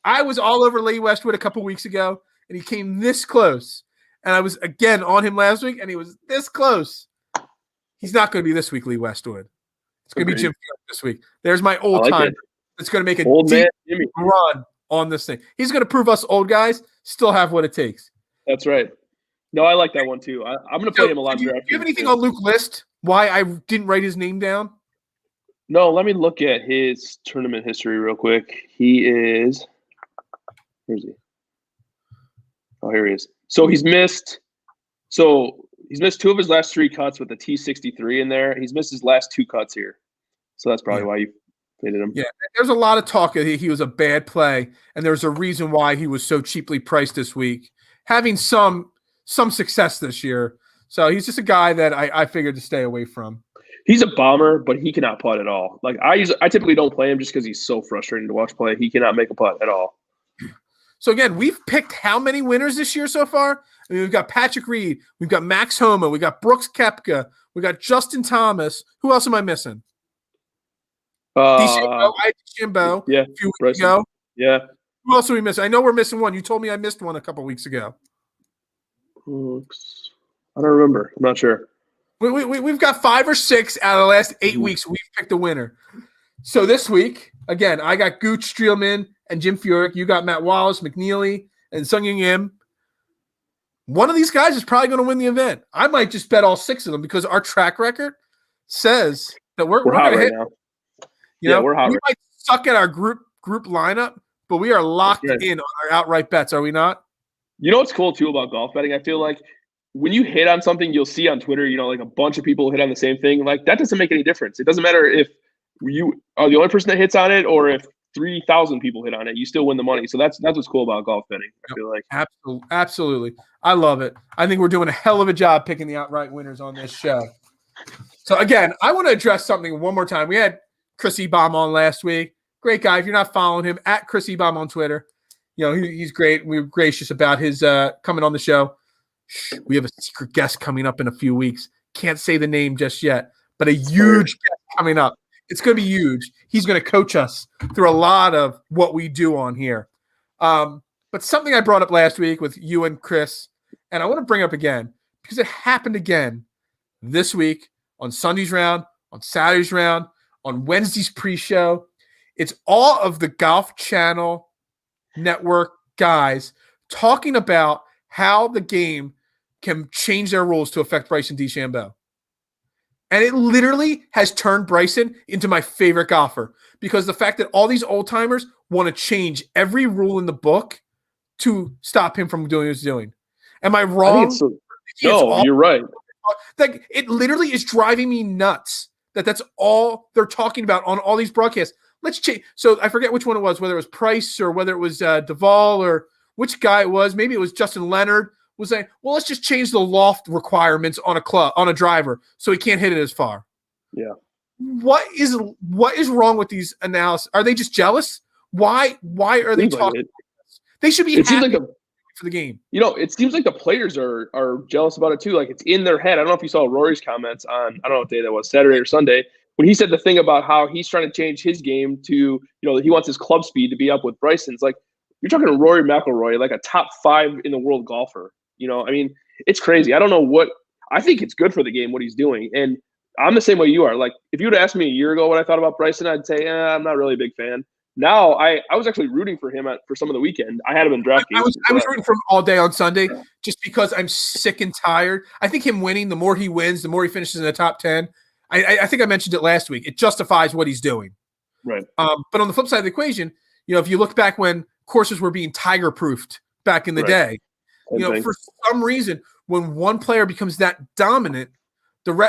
Speaker 1: I was all over Lee Westwood a couple weeks ago, and he came this close. And I was, again, on him last week, and he was this close. He's not going to be this week, Lee Westwood. It's going to be Jim Furyk this week. There's my old time. It's going to make a deep run on this thing. He's going to prove us old guys still have what it takes.
Speaker 2: That's right. No, I like that one too. I'm going to play him a lot.
Speaker 1: Do you have anything on Luke List? Why I didn't write his name down?
Speaker 2: No, let me look at his tournament history real quick. Where is he? Oh, here he is. So he's missed two of his last 3 cuts with the T63 in there. He's missed his last 2 cuts here. So that's probably why you faded him.
Speaker 1: Yeah, there's a lot of talk that he was a bad play, and there's a reason why he was so cheaply priced this week, having some success this year. So he's just a guy that I figured to stay away from.
Speaker 2: He's a bomber, but he cannot putt at all. Like I typically don't play him just because he's so frustrating to watch play. He cannot make a putt at all.
Speaker 1: So again, we've picked how many winners this year so far? I mean, we've got Patrick Reed, we've got Max Homa, we got Brooks Koepka, we got Justin Thomas. Who else am I missing? DeChambeau,
Speaker 2: yeah,
Speaker 1: a few weeks ago.
Speaker 2: Yeah.
Speaker 1: Who else are we missing? I know we're missing one. You told me I missed one a couple weeks ago.
Speaker 2: I don't remember. I'm not sure.
Speaker 1: We've got 5 or 6 out of the last 8 weeks. We've picked a winner. So this week, again, I got Gooch, Streelman, and Jim Furyk. You got Matt Wallace, McNeely, and Sung Ying Im. One of these guys is probably going to win the event. I might just bet all 6 of them because our track record says that we're
Speaker 2: hot
Speaker 1: going to
Speaker 2: right
Speaker 1: hit.
Speaker 2: now.
Speaker 1: We're hot. We might suck at our group lineup, but we are locked in on our outright bets, are we not?
Speaker 2: You know what's cool too about golf betting? I feel like when you hit on something, you'll see on Twitter, like a bunch of people hit on the same thing. Like that doesn't make any difference. It doesn't matter if you are the only person that hits on it or if 3,000 people hit on it. You still win the money. So that's what's cool about golf betting. I feel like
Speaker 1: absolutely. I love it. I think we're doing a hell of a job picking the outright winners on this show. So again, I want to address something one more time. We had Chris Ebom on last week. Great guy. If you're not following him, at Chris Ebom on Twitter. He's great. We're gracious about his coming on the show. We have a secret guest coming up in a few weeks. Can't say the name just yet, but a huge guest coming up. It's going to be huge. He's going to coach us through a lot of what we do on here. But something I brought up last week with you and Chris, and I want to bring up again because it happened again this week on Sunday's round, on Saturday's round, on Wednesday's pre-show. It's all of the Golf Channel Network guys talking about how the game can change their rules to affect Bryson DeChambeau. And it literally has turned Bryson into my favorite golfer because the fact that all these old-timers want to change every rule in the book to stop him from doing what he's doing. Am I wrong?
Speaker 2: No, you're right.
Speaker 1: Like, it literally is driving me nuts that's all they're talking about on all these broadcasts. Let's change. So I forget which one it was, whether it was Price or whether it was Duvall or which guy it was. Maybe it was Justin Leonard was saying, well, let's just change the loft requirements on a driver so he can't hit it as far.
Speaker 2: Yeah.
Speaker 1: What is wrong with these analysis? Are they just jealous? Why are they talking? They should be happy for the game.
Speaker 2: It seems like the players are jealous about it too. Like it's in their head. I don't know if you saw Rory's comments on, I don't know what day that was, Saturday or Sunday, when he said the thing about how he's trying to change his game to, he wants his club speed to be up with Bryson's. Like you're talking to Rory McIlroy, like a top 5 in the world golfer. I mean, it's crazy. I don't know I think it's good for the game, what he's doing. And I'm the same way you are. Like if you would ask me a year ago what I thought about Bryson, I'd say, I'm not really a big fan. Now I was actually rooting for him for some of the weekend. I had him in DraftKings.
Speaker 1: I was rooting for him all day on Sunday just because I'm sick and tired. I think him winning, the more he wins, the more he finishes in the top 10. I think I mentioned it last week. It justifies what he's doing.
Speaker 2: Right.
Speaker 1: But on the flip side of the equation, if you look back when courses were being tiger-proofed back in the day, for some reason, when one player becomes that dominant,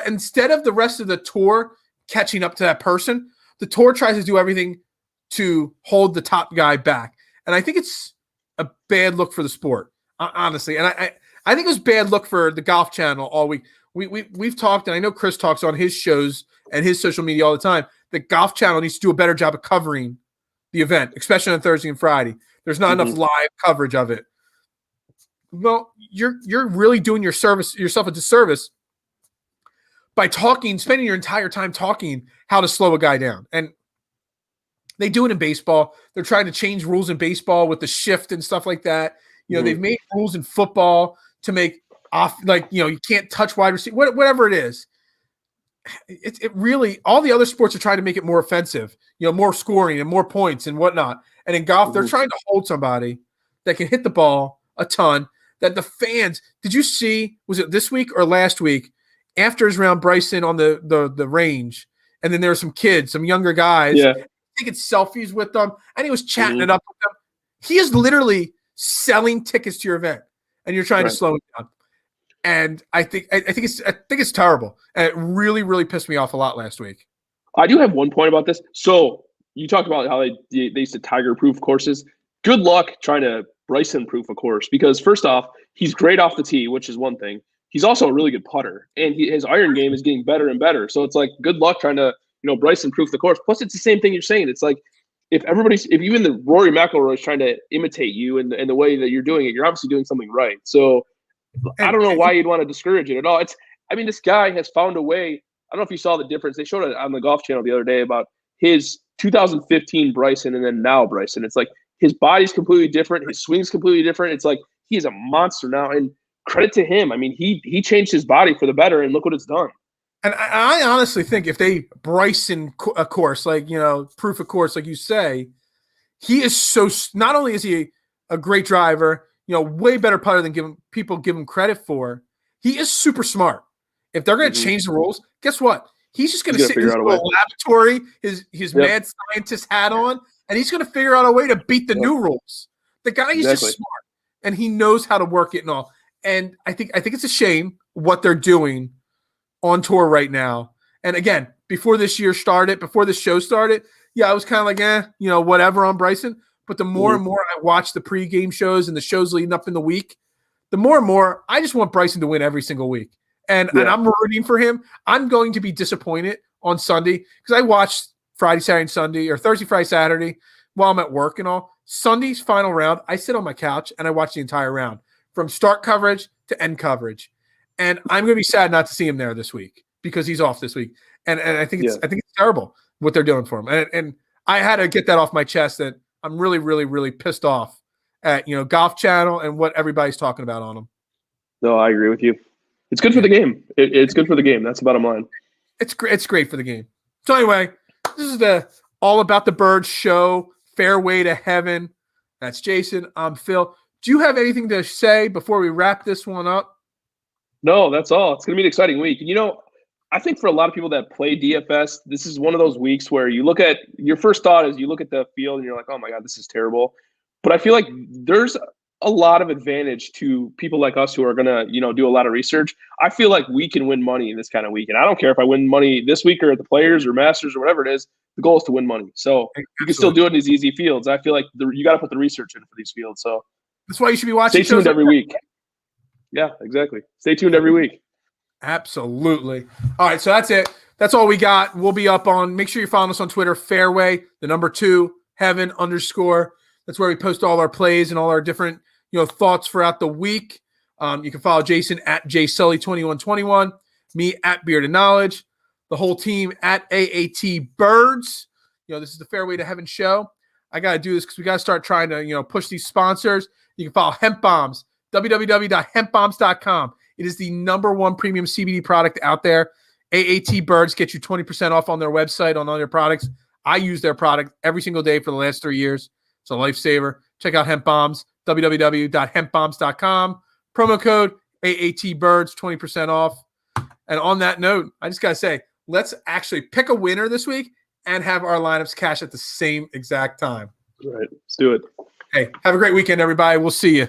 Speaker 1: instead of the rest of the tour catching up to that person, the tour tries to do everything to hold the top guy back. And I think it's a bad look for the sport, honestly. And I think it was bad look for the Golf Channel all week. We've talked, and I know Chris talks on his shows and his social media all the time, the Golf Channel needs to do a better job of covering the event, especially on Thursday and Friday. There's not enough live coverage of it. Well, you're really doing yourself a disservice by spending your entire time talking how to slow a guy down. And they do it in baseball. They're trying to change rules in baseball with the shift and stuff like that. They've made rules in football to make you can't touch wide receiver, whatever it is. It really, all the other sports are trying to make it more offensive, more scoring and more points and whatnot. And in golf, they're trying to hold somebody that can hit the ball a ton. That the fans, did you see, was it this week or last week, after his round, Bryson on the range, and then there were some kids, some younger guys,
Speaker 2: Yeah.
Speaker 1: taking selfies with them, and he was chatting it up with them. He is literally selling tickets to your event, and you're trying to slow him down. And I think it's terrible. And it really, really pissed me off a lot last week.
Speaker 2: I do have one point about this. So you talked about how they used to Tiger-proof courses. Good luck trying to Bryson-proof a course, because first off, he's great off the tee, which is one thing. He's also a really good putter, and his iron game is getting better and better. So it's like, good luck trying to Bryson-proof the course. Plus, it's the same thing you're saying. It's like, if even the Rory McIlroy is trying to imitate you and the way that you're doing it, you're obviously doing something right. So I don't know why you'd want to discourage it at all. This guy has found a way. I don't know if you saw the difference. They showed it on the Golf Channel the other day about his 2015 Bryson and then now Bryson. It's like his body's completely different. His swing's completely different. It's like he is a monster now. And credit to him. He changed his body for the better, and look what it's done.
Speaker 1: And I honestly think if they Bryson a course, proof a course, like you say, he is so – not only is he a great driver, way better putter than people give him credit for, he is super smart. If they're going to change the rules, guess what? He's just going to sit in his little laboratory, his mad scientist hat on, and he's going to figure out a way to beat the new rules. The guy is just smart, and he knows how to work it and all. And I think it's a shame what they're doing on tour right now. And again, before this show started, I was kind of like, whatever on Bryson. But the more and more I watch the pregame shows and the shows leading up in the week, the more and more I just want Bryson to win every single week. And I'm rooting for him. I'm going to be disappointed on Sunday because I watched Friday, Saturday, and Sunday, or Thursday, Friday, Saturday while I'm at work and all. Sunday's final round, I sit on my couch and I watch the entire round from start coverage to end coverage. And I'm going to be sad not to see him there this week because he's off this week. And I think it's terrible what they're doing for him. And I had to get that off my chest that I'm really, really, really pissed off at, Golf Channel and what everybody's talking about on him.
Speaker 2: No, I agree with you. It's good for the game. It's good for the game. That's the bottom line.
Speaker 1: It's great for the game. So anyway, this is the All About the Birds show, Fairway to Heaven. That's Jason. I'm Phil. Do you have anything to say before we wrap this one up?
Speaker 2: No, that's all. It's going to be an exciting week. And, I think for a lot of people that play DFS, this is one of those weeks where you look at – your first thought is you look at the field and you're like, oh, my God, this is terrible. But I feel like there's a lot of advantage to people like us who are going to, do a lot of research. I feel like we can win money in this kind of week. And I don't care if I win money this week or at the Players or Masters or whatever it is. The goal is to win money. So you can still do it in these easy fields. I feel like you got to put the research in for these fields. So
Speaker 1: that's why you should be watching.
Speaker 2: Stay tuned every week. Yeah, exactly. Stay tuned every week.
Speaker 1: Absolutely. All right, so that's it. That's all we got. We'll be up on – make sure you follow us on Twitter, Fairway, the number 2, Heaven _. That's where we post all our plays and all our different thoughts throughout the week. You can follow Jason at jsully2121, me at Bearded Knowledge, the whole team at AAT Birds. This is the Fairway to Heaven show. I got to do this because we got to start trying to push these sponsors. You can follow Hemp Bombs, www.hempbombs.com. It is the number 1 premium CBD product out there. AAT Birds get you 20% off on their website on all their products. I use their product every single day for the last 3 years. It's a lifesaver. Check out Hemp Bombs, www.hempbombs.com. Promo code AAT Birds, 20% off. And on that note, I just got to say, let's actually pick a winner this week and have our lineups cash at the same exact time.
Speaker 2: All right, let's do it.
Speaker 1: Hey, have a great weekend, everybody. We'll see you.